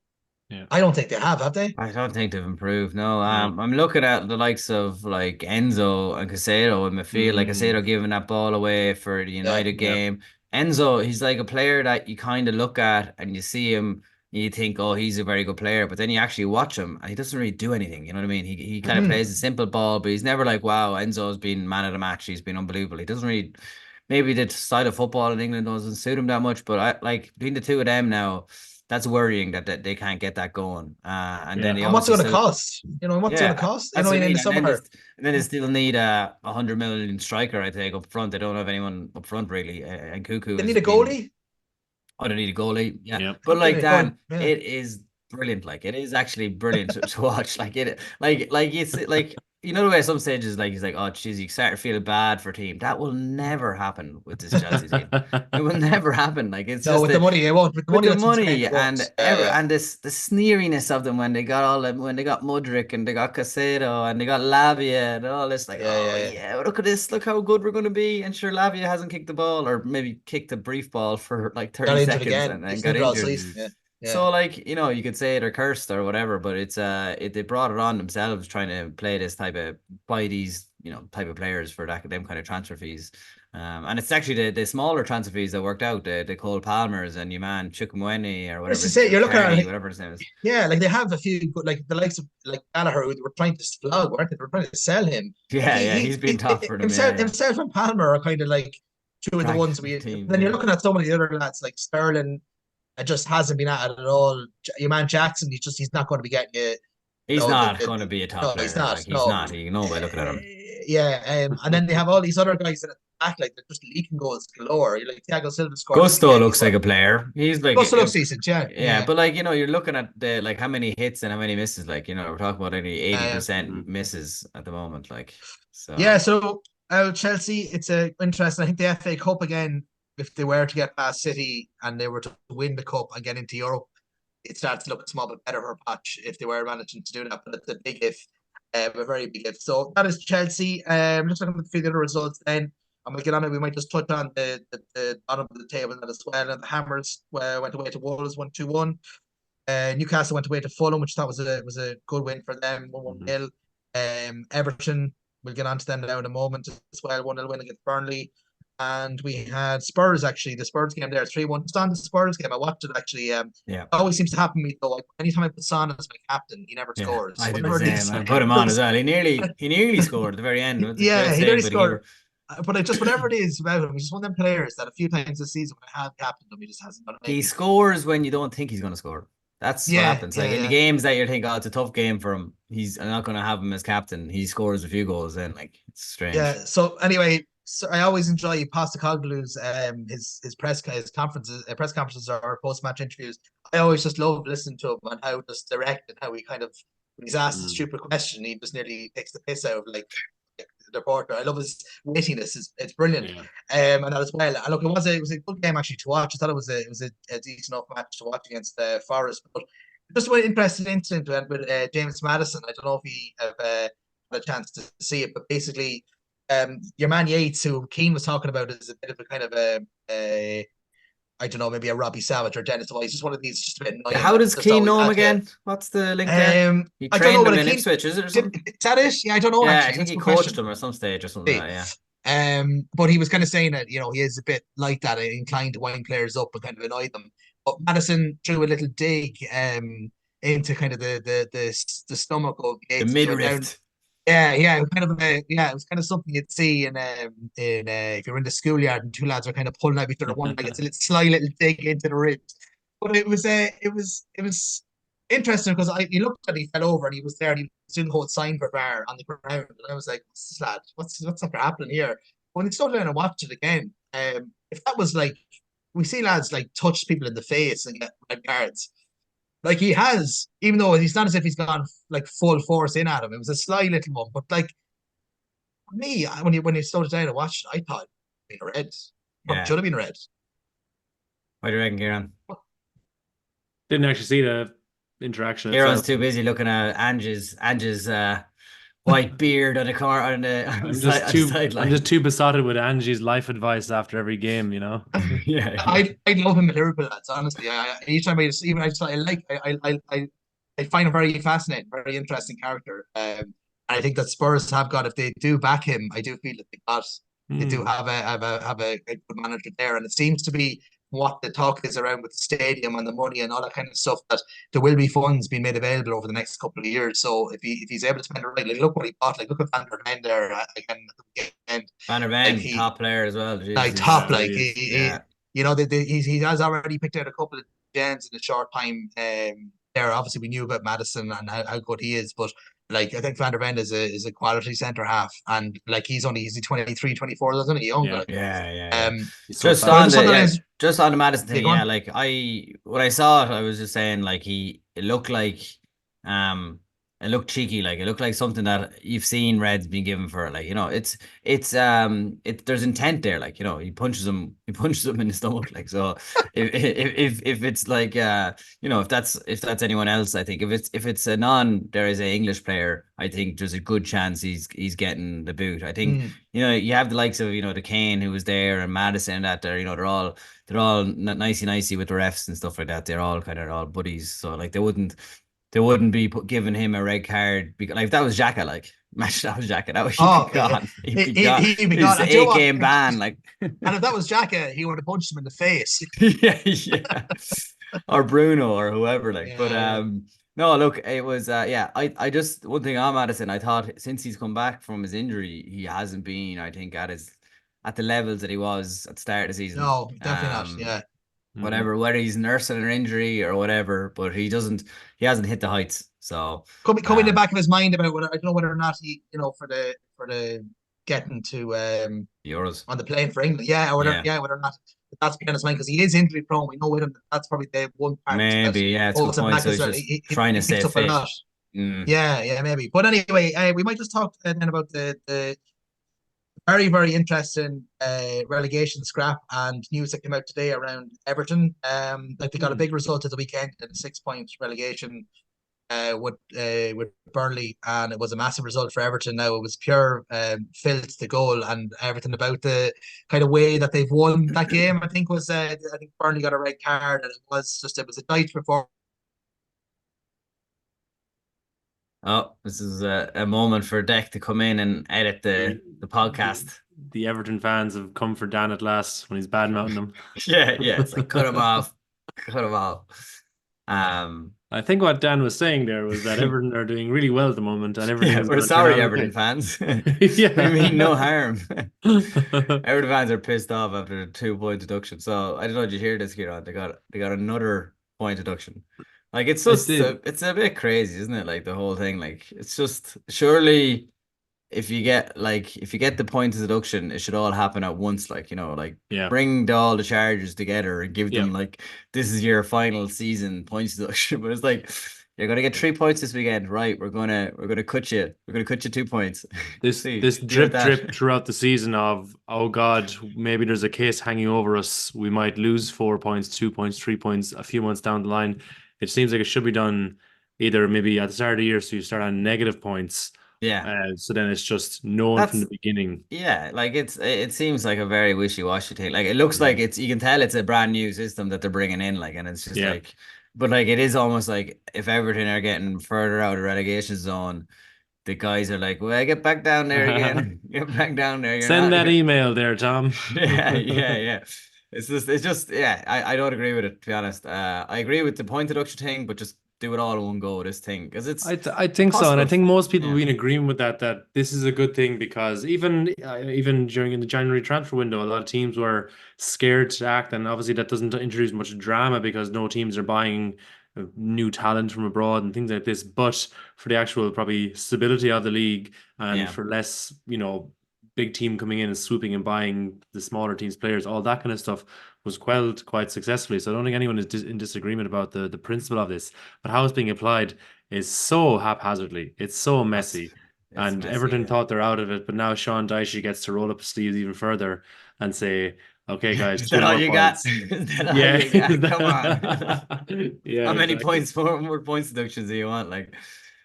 Yeah. I don't think they have they? I don't think they've improved. No, I'm looking at the likes of like Enzo and Casado in midfield. Like Casado giving that ball away for the United game. Enzo, he's like a player that you kind of look at and you see him, and you think, oh, he's a very good player. But then you actually watch him and he doesn't really do anything. You know what I mean? He kind of Mhm. plays a simple ball, but he's never like, wow, Enzo's been man of the match. He's been unbelievable. He doesn't really, maybe the style of football in England doesn't suit him that much. But I like between the two of them now, that's worrying that they can't get that going. And then Yeah. they And what's it obviously going to still, cost? And what's it going to yeah, cost? that's what I In mean. the summer. And then they still need a 100 million striker, I think, up front. They don't have anyone up front really. And Cuckoo They has need a been. goalie. I don't need a goalie. Yeah. Yeah. But I think they like need a goalie. Dan, Yeah. it is brilliant. Like it is actually brilliant to watch. Like it's like the way some stages like he's like, oh geez, you start feeling bad for team. That will never happen with this Chelsea team. It will never happen. Like it's No, just with the money, it won't. With the with money the that's been spent, money it won't. and Yeah, yeah. this the sneeriness of them when they got when they got Mudryk and they got Casado and they got Lavia and all this like, Yeah, oh yeah, yeah. yeah, look at this, look how good we're going to be. And sure, Lavia hasn't kicked the ball or maybe kicked a brief ball for like Got 30 injured seconds again. and then He's got injured all injured. season. Yeah, yeah. So like, you could say they're cursed or whatever, but it's they brought it on themselves trying to play this type of buy these, type of players for them kind of transfer fees. And it's actually the smaller transfer fees that worked out, the Cole Palmers and your man Chukwuemeni or This whatever is his it. You're looking at Carney, it, whatever his name is. yeah, like they have a few good, like the likes of like Gallagher, who they were trying to flog, weren't they? They were trying to sell him. Like Yeah, yeah, he's been tough for them. Yeah, himself, yeah. himself and Palmer are kind of like two of the Drag ones the we. team. Then you're Yeah. looking at some of the other lads like Sterling. It just hasn't been at it at all. Your man Jackson, he's not going to be getting you. He's No, not going to be a top no, he's player. not. Like he's No, not. You know by looking at him. yeah, and then they have all these other guys that act like they're just leaking goals galore. You're like Thiago Silva scored this Gusto again. looks like a player. He's like, Gusto looks decent, yeah, yeah, yeah, but like you're looking at the like how many hits and how many misses. Like we're talking about only yeah. 80% misses at the moment. Like Yeah, so. so Chelsea, it's a interesting. I think the FA Cup again, if they were to get past City and they were to win the cup and get into Europe, it starts to look a small bit better for Poch if they were managing to do that. But it's a big if, a very big if. So that is Chelsea. Just looking at the few other results then. And we'll get on it. We might just touch on the bottom of the table as well. And the Hammers went away to Wolves 1-2-1. Newcastle went away to Fulham, which I thought was a good win for them, 1-1 Everton, we'll get on to them now in a moment as well, 1-0 win against Burnley. And we had Spurs, actually, the Spurs game there, 3-1. Just on the Spurs game, I watched it actually. Yeah. It always seems to happen to me, though. Like, anytime I put Son as my captain, he never Yeah, scores. I did the Whatever it same. is. I put him on as well. He nearly scored at the very end. It's a Yeah, great he save, nearly but scored. But just whatever it is about him, he's just one of them players that a few times this season when I have captained him, he just hasn't done he anything. scores when you don't think he's going to score. That's what Yeah, happens. yeah, Like in the yeah. games that you're thinking, oh, it's a tough game for him. I'm not going to have him as captain. He scores a few goals, then like it's strange. Yeah. So anyway, so I always enjoy Postecoglou's his press conferences or post match interviews. I always just love listening to him and how just direct and how he kind of when he's asked a stupid question, he just nearly takes the piss out of like the reporter. I love his wittiness. It's brilliant. Yeah. And that as well. And look, it was a good game actually to watch. I thought it was a decent enough match to watch against Forest. But just an interesting incident with James Madison. I don't know if he have had a chance to see it, but basically, your man Yates, who Keane was talking about, is a bit of a kind of a I don't know, maybe a Robbie Savage or Dennis White. He's just one of these, just a bit annoying. How does Keane know him at you. again? What's the link there? He I don't know trained him what in Keane Ipswich, is it or something? is that it? Yeah, I don't know. Yeah, actually, I think that's he a good coached question. him at some stage or something like that. Yeah. But he was kind of saying that he is a bit like that, inclined to wind players up and kind of annoy them. But Madison drew a little dig into kind of the stomach of The Yates. midriff. Yeah, it was kind of it was kind of something you'd see in if you're in the schoolyard and two lads are kind of pulling at each other, one like it's a little sly little dig into the ribs. But it was interesting because you looked at it, he fell over and he was there and he was doing the whole sign for bar on the ground, and I was like, what's this lad? What's happening here? When he stood down and watched it again, if that was like we see lads like touch people in the face and get red cards. Like he has, even though he's not as if he's gone like full force in at him. It was a sly little one, but like me, when you slowed it down and watched it, I thought it been red. Yeah. Should have been red. What do you reckon, Kieran? Didn't actually see the interaction. Kieran's itself. too busy looking at Ange's white beard on the car on the I'm sideline. just too besotted with Angie's life advice after every game, Yeah. I love him at Liverpool, lads. Honestly, each time I find him very fascinating, very interesting character. And I think that Spurs have got, if they do back him, I do feel that they got They do Mm. have a good manager there, and it seems to be what the talk is around with the stadium and the money and all that kind of stuff, that there will be funds being made available over the next couple of years. So if he's able to spend it right, like look what he bought, like look at Van der Ven there again at the weekend, Van der like Ven, he top player as well. like Jesus. top, Yeah, like really is. Yeah. you know, he has already picked out a couple of gems in a short time. There, obviously, we knew about Madison and how good he is, but like I think Van der Ven is a quality centre half, and like he's he 23, 24, isn't he? Young, Yeah, like Yeah. he's so Just but I on fast. just thought the that yeah, is just on the Madison yeah, thing, go yeah. on. Like when I saw it, I was just saying like it looked like um it looked cheeky, like it looked like something that you've seen Reds being given for it. Like, it's there's intent there, like, he punches him in the stomach. Like, so if it's like if that's anyone else, I think if it's a there is a English player, I think there's a good chance he's getting the boot. I think Mm. you have the likes of, the Kane who was there and Madison that there, they're all nicey with the refs and stuff like that. They're all kind of all buddies. So like they wouldn't be giving him a red card because like if that was Xhaka, like imagine that was Xhaka, he'd be Oh, gone. He'd be gone. he'd be gone. His And do you know eight what? game ban, like And if that was Xhaka, he would have punched him in the face. yeah. Or Bruno or whoever, like. But Yeah. no, look, it was yeah. I just one thing on Madison, I thought since he's come back from his injury, he hasn't been, I think, at the levels that he was at the start of the season. No, definitely not. Yeah. Mhm. Whether he's nursing an injury or whatever, but he hasn't hit the heights. So Could be in the back of his mind about whether I don't know whether or not he, for the getting to Euros. on the plane for England. Yeah, or whether Yeah. yeah, whether or not that's been on his mind because he is injury prone. We know with him that's probably the one part that Maybe, yeah, it's a good holds him point. back So as he's well. just trying to He stay picks up a fit. lot. Mm. Yeah, maybe. But anyway, we might just talk then about the very, very interesting relegation scrap and news that came out today around Everton. Like they got a big result at the weekend in a 6 point relegation with Burnley, and it was a massive result for Everton. Now it was pure filth the goal and everything about the kind of way that they've won that game. I think Burnley got a red card, and it was a night before. Oh, this is a moment for Deck to come in and edit The, the the podcast. the Everton fans have come for Dan at last when he's bad mouthing them. Yeah, it's like cut him off, cut him off. Um, I think what Dan was saying there was that Everton are doing really well at the moment, and everything yeah, is we're going to turn sorry, out Everton okay. fans. We mean no Yeah. harm. Everton fans are pissed off after the 2 point deduction. So I don't know, did you hear this, Kieran? They got another point deduction. Like it's I just did. it's a bit crazy, isn't it? Like the whole thing. Like it's just surely if you get the points deduction, it should all happen at once. Like, like Yeah. bring all the charges together and give Yeah. them like this is your final season points deduction. But it's like you're gonna get 3 points this weekend, right? We're gonna cut you. We're gonna cut you 2 points. This See, this deal with drip that. throughout the season of, oh God, maybe there's a case hanging over us. We might lose 4 points, 2 points, 3 points a few months down the line. It seems like it should be done either maybe at the start of the year, so you start on negative points. Yeah. So then it's just known from the That's beginning. Yeah, like it seems like a very wishy-washy thing. Like it looks Yeah. like you can tell it's a brand new system that they're bringing in, like, and it's just Yeah. like, but like it is almost like if Everton are getting further out of the relegation zone, the guys are like, well, get back down there again. Get back down there. You're Send not. that email there, Tom. Yeah. It's just, yeah. I don't agree with it, to be honest. I agree with the point deduction thing, but just do it all in one go. This thing, because it's I think so, and I possible. think most people will Yeah, be in agreement with that this is a good thing because even during the January transfer window, a lot of teams were scared to act, and obviously that doesn't introduce much drama because no teams are buying new talent from abroad and things like this. But for the actual probably stability of the league and yeah. for less, big team coming in and swooping and buying the smaller teams' players, all that kind of stuff was quelled quite successfully. So I don't think anyone is in disagreement about the principle of this, but how it's being applied is so haphazardly. It's so That's messy. it's And messy. Everton Yeah. thought they're out of it, but now Sean Dyche gets to roll up his sleeves even further and say, "Okay, guys, Is two that all more you got? points." Is that all Yeah, you got? Come on. yeah, How many exactly. points, more points deductions do you want? Like,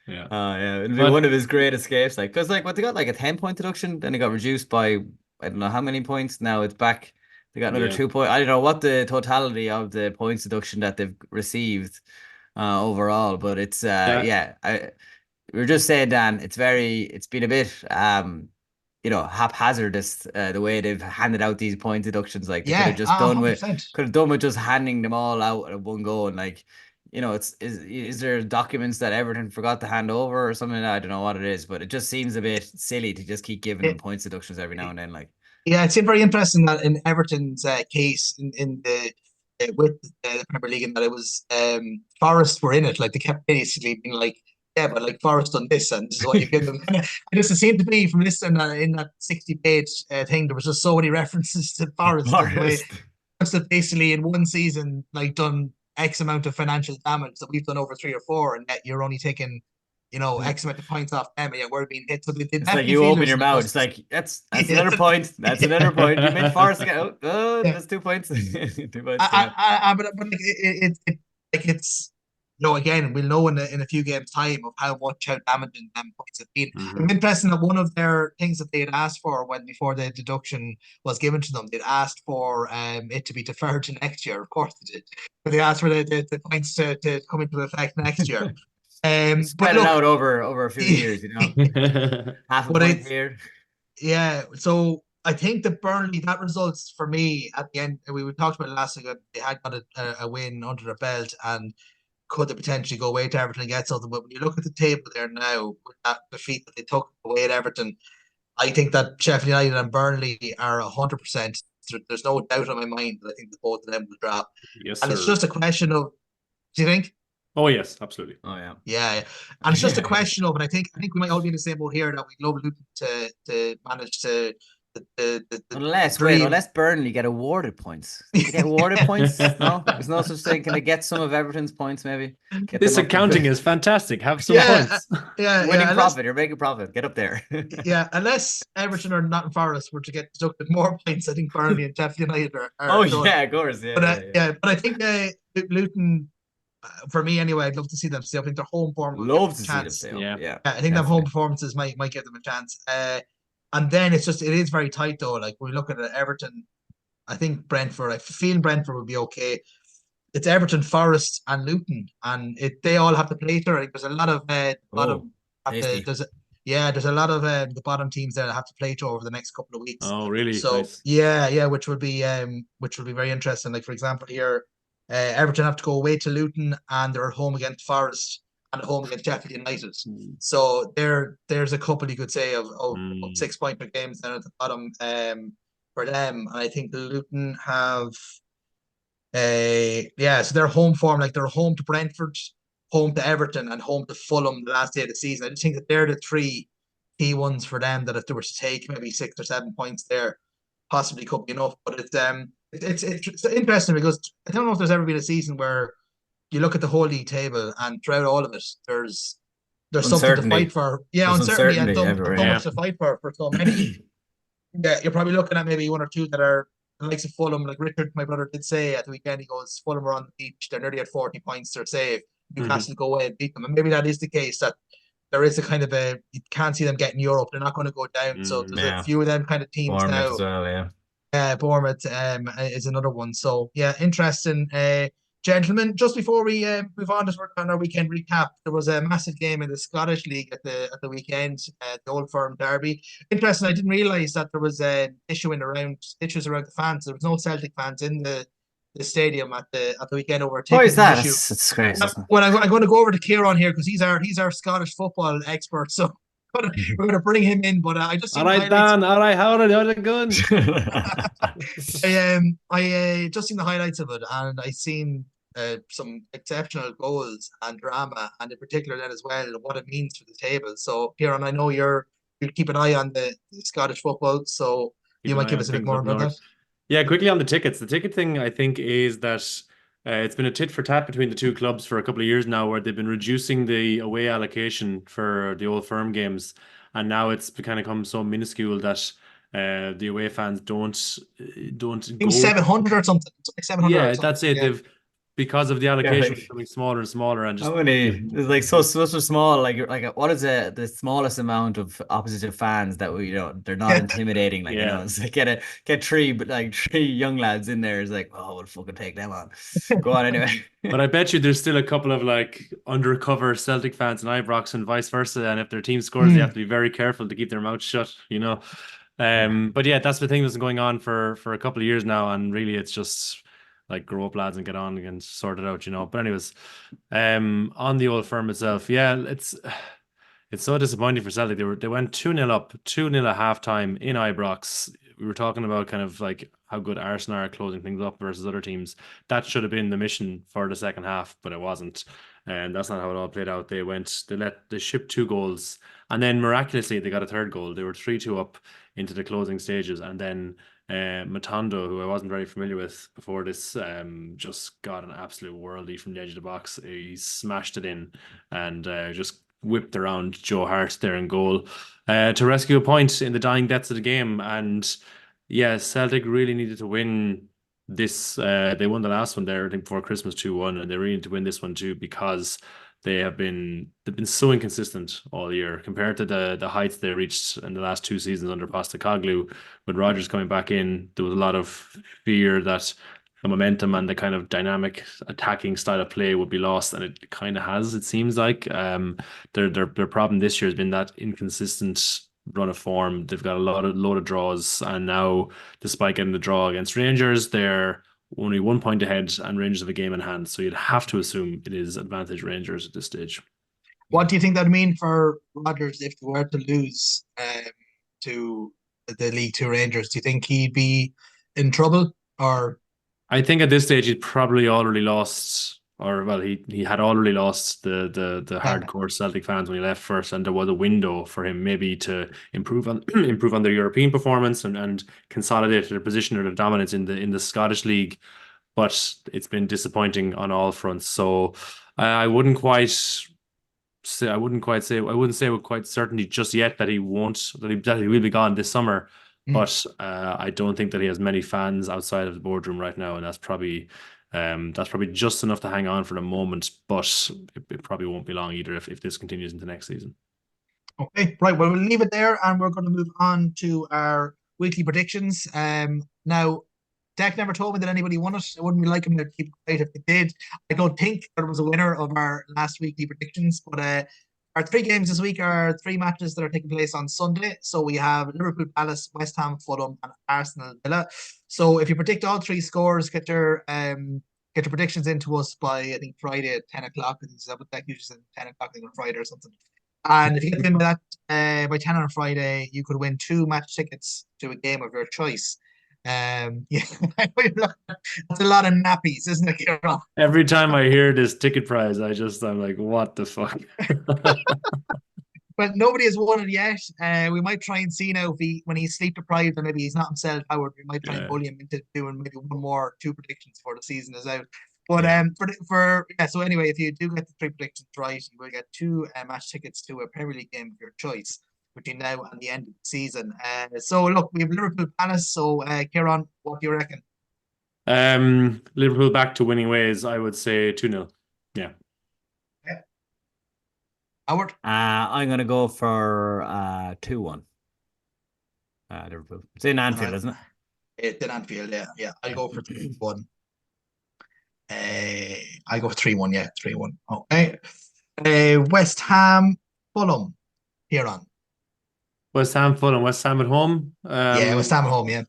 Yeah, yeah, it'll be one but of his great escapes. Like, because like what they got like a 10 point deduction, then it got reduced by I don't know how many points. Now it's back. They got another yeah, 2 point. I don't know what the totality of the points deduction that they've received overall, but it's that yeah. We were just saying, Dan, it's been a bit haphazardous the way they've handed out these point deductions. Like they could have Yeah, just done with 100%. just handing them all out at one go, and like is there documents that Everton forgot to hand over or something? I don't know what it is, but it just seems a bit silly to just keep giving them It, points deductions every now and then. Like, yeah, it's very interesting that in Everton's case in the with the Premier League, and that it was Forest were in it. Like they kept basically being like, yeah, but like Forest done this, and this is what you give them. And it just seemed to be from this and in that 60-page thing, there was just so many references to Forest and the way Forest. that basically in one season like done X amount of financial damage that we've done over 3 or 4, and yet you're only taking X amount of points off them, and yet we're being hit. So they It's like definitely you feel open there's your an mouth. It's injustice. like that's Yeah, another point. That's another point. You meant Forest again. Oh, yeah. that's 2 points. 2 points. Yeah. But like like it's again we'll know in a few games time of how damaging them points have been. Mhm. It's interesting that one of their things that they had asked for before the deduction was given to them, they'd asked for it to be deferred to next year. Of course they did, but they asked for the points to come into effect next year. But Spread it look, out over a few years. Half a but point it's here. yeah. So I think that Burnley, that results for me at the end. We talked about it last week. They had got a win under their belt, and could they potentially go away to Everton and get something? But when you look at the table there now, with that defeat that they took away at Everton, I think that Sheffield United and Burnley are 100%. There's no doubt in my mind that I think that both of them will drop. Yes, And it's sir. just a question of, do you think? Oh, yes, absolutely. Oh yeah. Yeah, and it's just a question of, and I think we might all be in the same boat here that we love Luton to manage to the dream. Unless Burnley get awarded points. They get awarded points? No, there's no such thing. Can they get some of Everton's points? Maybe get This them up accounting is fantastic. Have some Yeah, points. winning profit. You're making profit. Get up there. Yeah, unless Everton or Nottingham Forest were to get deducted more points, I think Burnley and Sheffield United are Oh done. yeah, of course. Yeah, But yeah. but I think Luton, for me anyway, I'd love to see them stay. I think their home form will give Love them to a see them chance. stay up. Yeah. Yeah, Yeah, I think them home definitely. performances might give them a chance. And then it is very tight though. Like we look at it, Everton, I think Brentford. I feel Brentford would be okay. It's Everton, Forest, and Luton, and they all have to play each other. Like, there's a lot of Oh, tasty. there's a lot of the bottom teams there that have to play each other over the next couple of weeks. Oh, really? So Nice. yeah, which would be very interesting. Like for example, here, Everton have to go away to Luton, and they're at home against Forest and at home against Sheffield United. So there's a couple you could say of 6 point games down at the bottom for them. And I think Luton have so their home form, like they're home to Brentford, home to Everton, and home to Fulham the last day of the season. I just think that they're the three key ones for them that if they were to take maybe 6 or 7 points there, possibly could be enough. But it's interesting because I don't know if there's ever been a season where you look at the whole league table and throughout all of it, there's something to fight Uncertainty. for. Yeah, There's uncertainty and uncertainty everywhere. so Yeah. much to fight for so many. Yeah, you're probably looking at maybe 1 or 2 that are the likes of Fulham. Like Richard, my brother, did say at the weekend, he goes, Fulham are on the beach, they're nearly at 40 points to save. Newcastle go away and beat them. And maybe that is the case, that there is a kind of you can't see them getting Europe. They're not going to go down. So there's Yeah. a few of them kind of teams Bournemouth now. as well, yeah. Bournemouth is another one. So yeah, interesting. Gentlemen, just before we move on to our weekend recap, there was a massive game in the Scottish League at the weekend, the Old Firm Derby. Interesting, I didn't realise that there was issues around the fans. There was no Celtic fans in the stadium at the weekend over a Why is ticketing that? issue. It's crazy. Well, I'm going to go over to Kieran here because he's our Scottish football expert. So we're going to bring him in. But I just seen All right, Dan. All right, how are it going? I just seen the highlights of it, and I seen some exceptional goals and drama, and in particular then as well what it means for the table. So, Kieran, I know you keep an eye on the Scottish football, so you might give us a bit more about that. Yeah, quickly on the tickets. The ticket thing, I think, is that it's been a tit for tat between the two clubs for a couple of years now, where they've been reducing the away allocation for the Old Firm games, and now it's kind of come so minuscule that the away fans don't go. 700 or something. It's like 700. Yeah, that's it. Yeah. because of the allocation becoming smaller and smaller, and just how many? It's like so small. Like what is the smallest amount of opposition fans that we they're not intimidating. Like it's like get three, but like three young lads in there is like, oh, we'll fucking take them on. Go on anyway. But I bet you there's still a couple of like undercover Celtic fans in Ibrox and vice versa. And if their team scores, they have to be very careful to keep their mouth shut. But yeah, that's the thing that's been going on for a couple of years now, and really it's just like grow up, lads, and get on and sort it out. But anyways, on the Old Firm itself, yeah, it's so disappointing for Celtic. They went 2-0 up, 2-0 at halftime in Ibrox. We were talking about kind of like how good Arsenal are closing things up versus other teams. That should have been the mission for the second half, but it wasn't. And that's not how it all played out. They shipped 2 goals, and then miraculously they got a third goal. They were 3-2 up into the closing stages, and then Matondo, who I wasn't very familiar with before this, just got an absolute worldie from the edge of the box. He smashed it in and just whipped around Joe Hart there in goal to rescue a point in the dying depths of the game. And yeah, Celtic really needed to win this. They won the last one there, I think, before Christmas 2-1, and they really need to win this one too, because they've been so inconsistent all year compared to the heights they reached in the last 2 seasons under Postecoglou. With Rodgers coming back in, there was a lot of fear that the momentum and the kind of dynamic attacking style of play would be lost, and it kind of has, it seems like. Their problem this year has been that inconsistent run of form. They've got a load of draws, and now, despite getting the draw against Rangers, they're only 1 point ahead, and Rangers have a game in hand. So you'd have to assume it is advantage Rangers at this stage. What do you think that would mean for Rodgers if they were to lose to the League Two Rangers? Do you think he'd be in trouble, or? I think at this stage he'd probably already lost, or well, he had already lost the hardcore Celtic fans when he left first, and there was a window for him maybe to improve on their European performance and consolidate their position or their dominance in the Scottish League. But it's been disappointing on all fronts. So I wouldn't say with quite certainty just yet that he will be gone this summer. But I don't think that he has many fans outside of the boardroom right now, and that's probably just enough to hang on for the moment. But it probably won't be long either if this continues into next season. Okay, right. Well, we'll leave it there, and we're going to move on to our weekly predictions. Now, Deck never told me that anybody won it. I wouldn't be like him to keep quiet if they did. I don't think there was a winner of our last weekly predictions, but our 3 games this week are 3 matches that are taking place on Sunday. So we have Liverpool, Palace, West Ham, Fulham, and Arsenal, Villa. So if you predict all 3 scores, get your predictions into us by, I think, Friday at 10 o'clock. I think that usually 10 o'clock on Friday or something. And if you get them in by that by 10 on Friday, you could win 2 match tickets to a game of your choice. Yeah, that's a lot of nappies, isn't it, Kieran? Every time I hear this ticket prize, I'm like, what the fuck? But nobody has won it yet. We might try and see now when he's sleep deprived and maybe he's not himself, Howard. We might try and bully him into doing maybe 1 more 2 predictions before the season is out. But so anyway, if you do get the 3 predictions right, you will get 2 match tickets to a Premier League game of your choice between now and the end of the season. So look, we have Liverpool Palace. So Kieran, what do you reckon? Liverpool back to winning ways. I would say 2-0. Yeah. Howard? I'm gonna go for 2-1. Liverpool. It's in Anfield, isn't it? It's in Anfield, yeah. I'll go for 3-1. I go for 3-1, yeah, 3-1. Okay. West Ham, Fulham, Kieran. West Ham, Fulham. West Ham at home. Yeah, West Ham at home, yeah.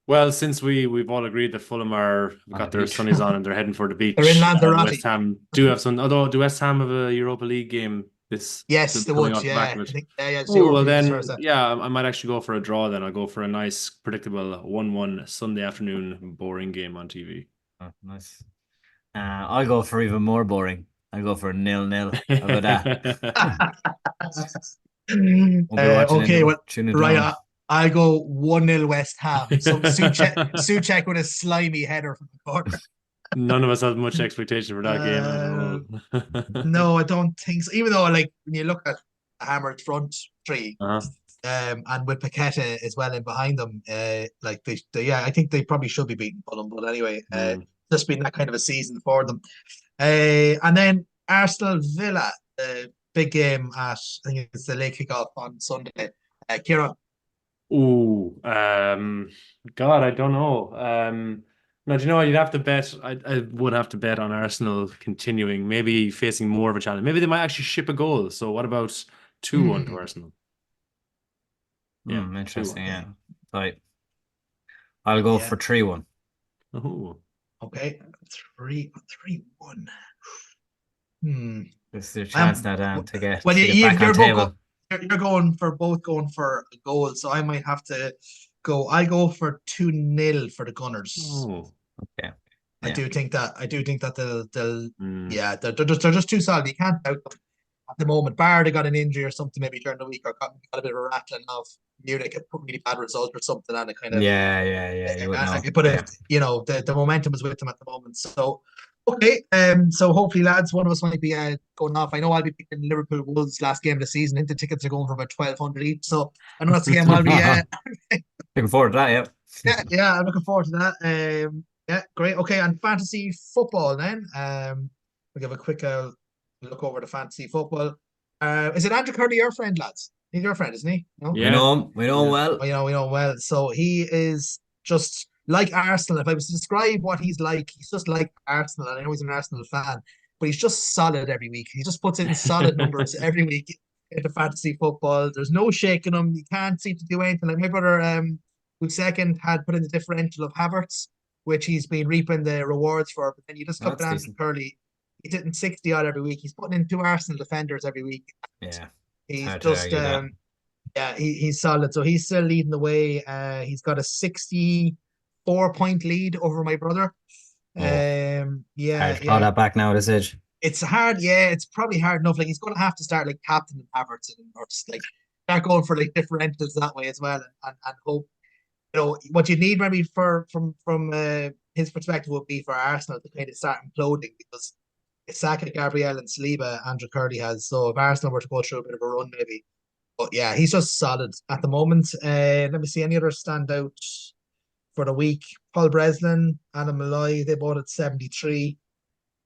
Well, since we've all agreed that Fulham got their sunnies on and they're heading for the beach. They're in Lanzarote. West Ham do have some. Although, do West Ham have a Europa League game this? Yes, they would. Yeah. Well, then, I might actually go for a draw. Then I'll go for a nice, predictable 1-1 Sunday afternoon boring game on TV. Oh, nice. I'll go for even more boring. I'll go for 0-0. How about that? Okay, well, right. I'll go 1-0 West Ham. So Souček with a slimy header from the corner. None of us have much expectation for that game. No, I don't think so. Even though, like, when you look at a hammered front 3, and with Paqueta as well in behind them, I think they probably should be beating Fulham. But anyway, just been that kind of a season for them. And then Arsenal Villa, big game at, I think it's the late kickoff on Sunday. Kira. Ooh, God, I don't know. No, do you know what? You'd have to bet. I would have to bet on Arsenal continuing, maybe facing more of a challenge. Maybe they might actually ship a goal. So what about 2-1 to Arsenal? Yeah, interesting. 2-1. Yeah, right. I'll go for 3-1. Oh, okay, 3-1. This is your chance now, Dan, to get you're back on table. You're going for a goal, so I might have to go. I go for 2-0 for the Gunners. oh, okay. I do think that they'll yeah, they're just too solid. You can't doubt them at the moment. Bar they got an injury or something maybe during the week, or got a bit of a rattling of Munich, a really bad result or something, and it kind of You would know. But the momentum is with them at the moment. So okay, so hopefully, lads, one of us might be going off. I know I'll be picking Liverpool Wolves last game of the season. I think the tickets are going for about 1,200 each. So I know that's the game I'll be. Looking forward to that. Yeah, I'm looking forward to that. Yeah, great. Okay, and fantasy football then. We'll give a quick look over the fantasy football. Is it Andrew Curley, your friend, lads? He's your friend, isn't he? No? We know him. We know him well. We know well. So he is just like Arsenal. If I was to describe what he's just like Arsenal. And I know he's an Arsenal fan, but he's just solid every week. He just puts in solid numbers every week into fantasy football. There's no shaking him. You can't seem to do anything. Like my brother, who's second, had put in the differential of Havertz, which he's been reaping the rewards for. But then you just look at Andrew Curley. He's hitting 60 odd every week. He's putting in 2 Arsenal defenders every week. Yeah. He's just he's solid. So he's still leading the way. He's got a 64-point lead over my brother. Hard to call that back now at this age. It's hard, it's probably hard enough. Like he's gonna have to start like captain Havertz or just like start going for like differentials that way as well, and hope. What you need maybe from his perspective would be for Arsenal to kind of start imploding, because it's Saka, Gabriel, and Saliba Andrew Curley has. So if Arsenal were to go through a bit of a run, maybe. But yeah, he's just solid at the moment. Let me see any other standouts for the week. Paul Breslin, Adam Malloy, they both at 73.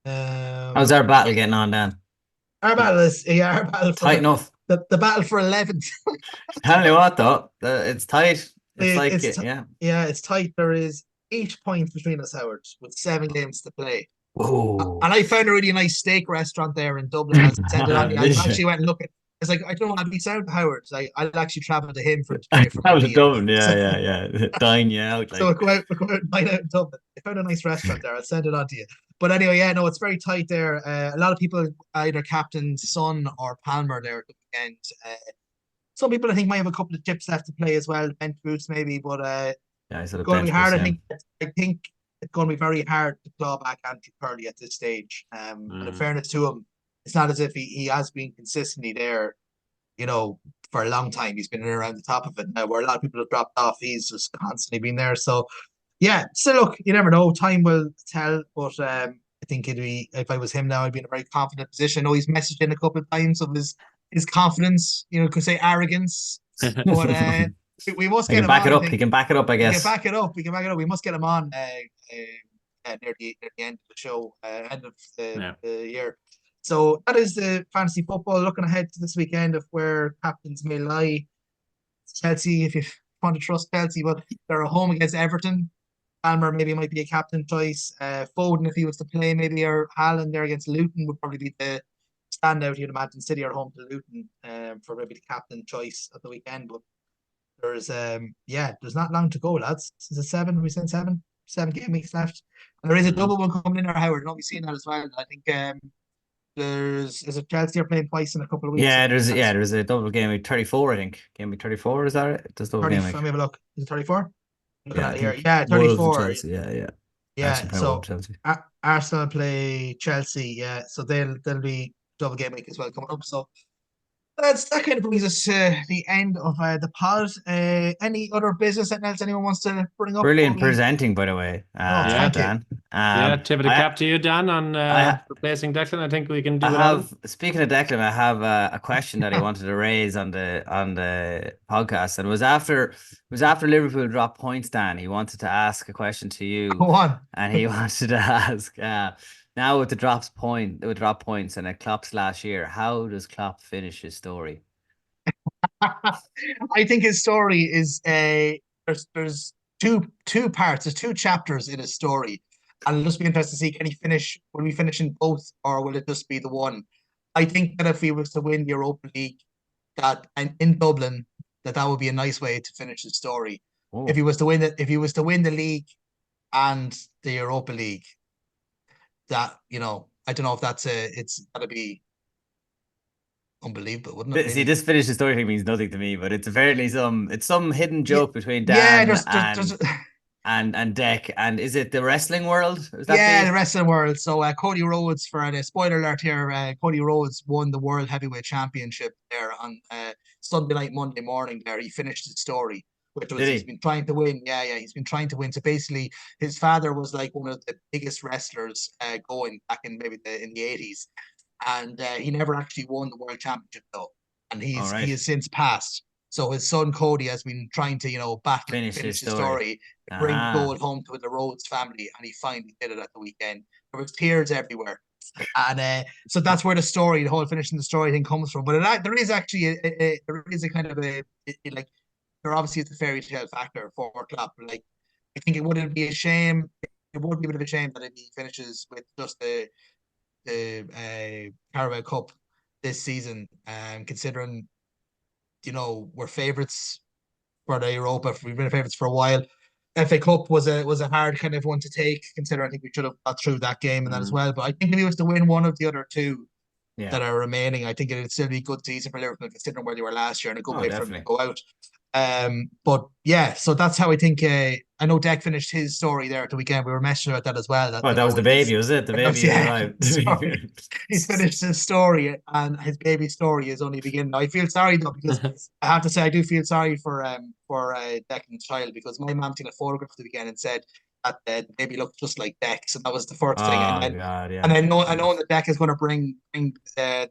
How's our battle getting on, Dan? Our battle is tight enough. The battle for 11th. Tell you what, though, it's tight. It's tight. There is 8 points between us, Howard, with 7 games to play. Oh. And I found a really nice steak restaurant there in Dublin. I sent it on you. I actually went and looked at it. It's like, I don't want to be sound Howard. I'll actually travel to him for travel to Dublin. Yeah. Dine you out. So we'll go out and dine out in Dublin. I found a nice restaurant there. I'll send it on to you. But anyway, it's very tight there. A lot of people either captain Son or Palmer there at the weekend. Some people I think might have a couple of chips left to play as well, bench boost maybe, but it's going to be hard. I think it's going to be very hard to claw back Andrew Curley at this stage. And in fairness to him, it's not as if he has been consistently there, for a long time. He's been around the top of it now, where a lot of people have dropped off. He's just constantly been there. So yeah, so look, you never know. Time will tell, but I think it'd be, if I was him now, I'd be in a very confident position. I know he's messaged in a couple of times of his confidence, could say arrogance, but we must get him back on. It up. He can back it up, I guess. We can back it up. We must get him on near the end of the show, end of the year. So that is the fantasy football. Looking ahead to this weekend of where captains may lie. Chelsea, if you want to trust Chelsea, but they're at home against Everton. Palmer maybe might be a captain choice. Foden, if he was to play, maybe, or Haaland there against Luton would probably be the standout here. Imagine City are home to Luton for maybe the captain choice at the weekend. But there's not long to go, lads. Is it 7? We said 7? 7 game weeks left. And there is a double one coming in there, Howard. Don't be seeing that as well. I think is it Chelsea are playing twice in a couple of weeks? There's a double game week 34, I think. Game week 34, is that it? There's double game week. Let me have a look. Is it 34? Here. 34. Chelsea, so Arsenal play Chelsea, so they'll be double game week as well coming up. So that kind of brings us to the end of the pod. Any other business that else anyone wants to bring up? Brilliant presenting, by the way. Dan. Tip of the cap to you, Dan, on I replacing Declan. I think we can do I it. have, speaking of Declan, I have a question that I wanted to raise on the podcast, and it was after Liverpool dropped points, Dan. He wanted to ask a question to you, Go on. and he wanted to ask, now with the drop points and a Klopp's last year, how does Klopp finish his story? I think his story is there's two parts, there's two chapters in his story. And it'll just be interesting to see, can he finish, will we finish in both, or will it just be the one? I think that if he was to win the Europa League, that and in Dublin, that would be a nice way to finish his story. Oh, If he was to win if he was to win the league and the Europa League, that, I don't know if it's gotta be unbelievable, wouldn't it? see, Really? this finish the story thing means nothing to me, but it's apparently some hidden joke between Yeah, Dan there's and Deck, and is it the wrestling world? Is that yeah, the the rest of the world. So Cody Rhodes, for the spoiler alert here, Cody Rhodes won the World Heavyweight Championship there on Sunday night, Monday morning. There, he finished his story, which was Did he's he? been trying to win. Yeah, he's been trying to win. So basically, his father was like one of the biggest wrestlers going back in maybe in the 80s, and he never actually won the World Championship though, and All he right. has since passed. So his son Cody has been trying to Finish finish his his story. story, bring the gold home to the Rhodes family, and he finally did it at the weekend. There was tears everywhere, and so that's where the whole finishing the story thing comes from. But there is actually there is a kind of like, there obviously is a fairy tale factor for Klopp. Like, I think it wouldn't be a shame. It would be a bit of a shame that if he finishes with just the Carabao Cup this season, considering we're favourites for the Europa. We've been favourites for a while. FA Cup was a hard kind of one to take, considering I think we should have got through that game and that as well. But I think if he was to win one of the other two that are remaining, I think it'd still be a good season for Liverpool, considering where they were last year, and a good way for them to go out. But yeah, so that's how I think. I know Deck finished his story there at the weekend. We were messaging about that as well. That was the baby, was it? The baby arrived. He's finished his story, and his baby story is only beginning. I feel sorry though, because I have to say I do feel sorry for Declan's child, because my mum took a photograph the weekend and said that the baby looked just like Deck, so that was the first thing. And then God, yeah. and I know that Deck is going to bring the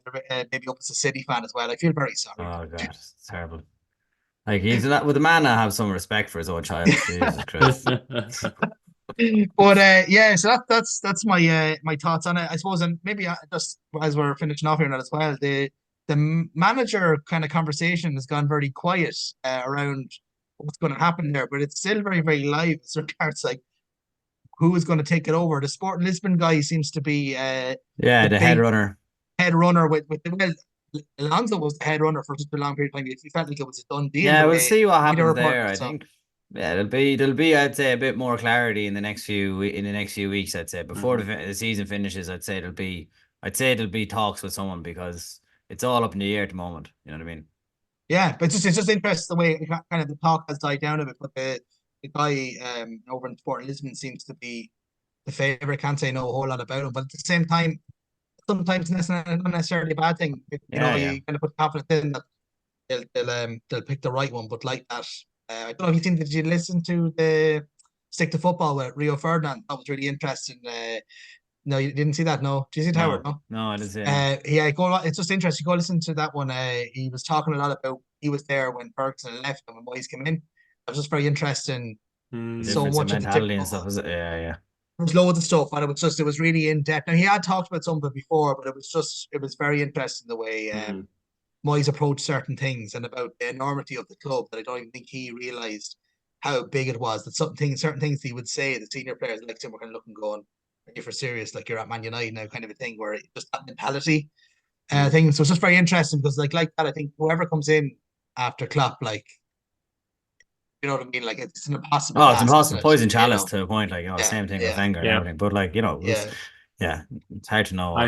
baby up as a City fan as well. I feel very sorry. Oh God, it's terrible. Like, would the man not have some respect for his own child? Jesus Christ. But yeah, so that's my thoughts on it, I suppose. And maybe just as we're finishing off here now as well, the manager kind of conversation has gone very quiet around what's going to happen there, but it's still very, very live as regards like who is going to take it over. The Sporting Lisbon guy seems to be the head runner with the Alonso was the head runner for such a long period of time. It felt like it was a done deal. Yeah, we'll see what happens there. I so. think. Yeah, there'll be I'd say a bit more clarity in the next few weeks. I'd say before the season finishes, I'd say there'll be talks with someone, because it's all up in the air at the moment. You know what I mean? Yeah, but it's just interesting the way kind of the talk has died down a bit. But the guy over in Sporting Lisbon seems to be the favourite. Can't say no a whole lot about him, but at the same time, sometimes it's not necessarily a bad thing. You kind of put confidence in that they'll pick the right one. But like that, I don't know if did you listen to the Stick to Football with Rio Ferdinand? That was really interesting. No, you didn't see that? No, did you see it, Howard? No, I didn't see it. Yeah, it's just interesting. Go listen to that one. He was talking a lot about, he was there when Ferguson left and when Moyes came in. It was just very interesting. So much of mentality and stuff, was it? Yeah. There was loads of stuff, and it was really in depth. Now, he had talked about some of it before, but it was very interesting the way Moyes approached certain things, and about the enormity of the club, that I don't even think he realised how big it was. That certain things he would say, the senior players like him were kind of looking, going, "Are you for serious? Like, you're at Man United now," kind of a thing, where just that mentality thing. So it's just very interesting, because like that, I think whoever comes in after Klopp, like, you know what I mean? Like, it's an impossible. Oh, it's impossible. Poison chalice to a point. Like, same thing with Wenger and everything. But like, it's hard to know why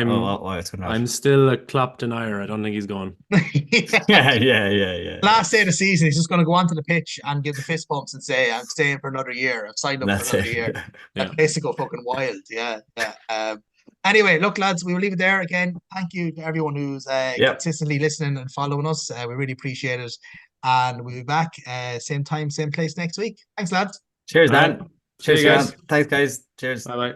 it's going to happen. I'm still a Klopp denier. I don't think he's going. Yeah. Last day of the season, he's just going to go onto the pitch and give the fist bumps and say, "I'm staying for another year. I've signed up for another year." That place to go fucking wild. Yeah. Anyway, look, lads, we will leave it there. Again, thank you to everyone who's consistently listening and following us. We really appreciate it. And we'll be back same time, same place next week. Thanks, lads. Cheers, Dan. Cheers, guys. Thanks, guys. Cheers. Bye-bye.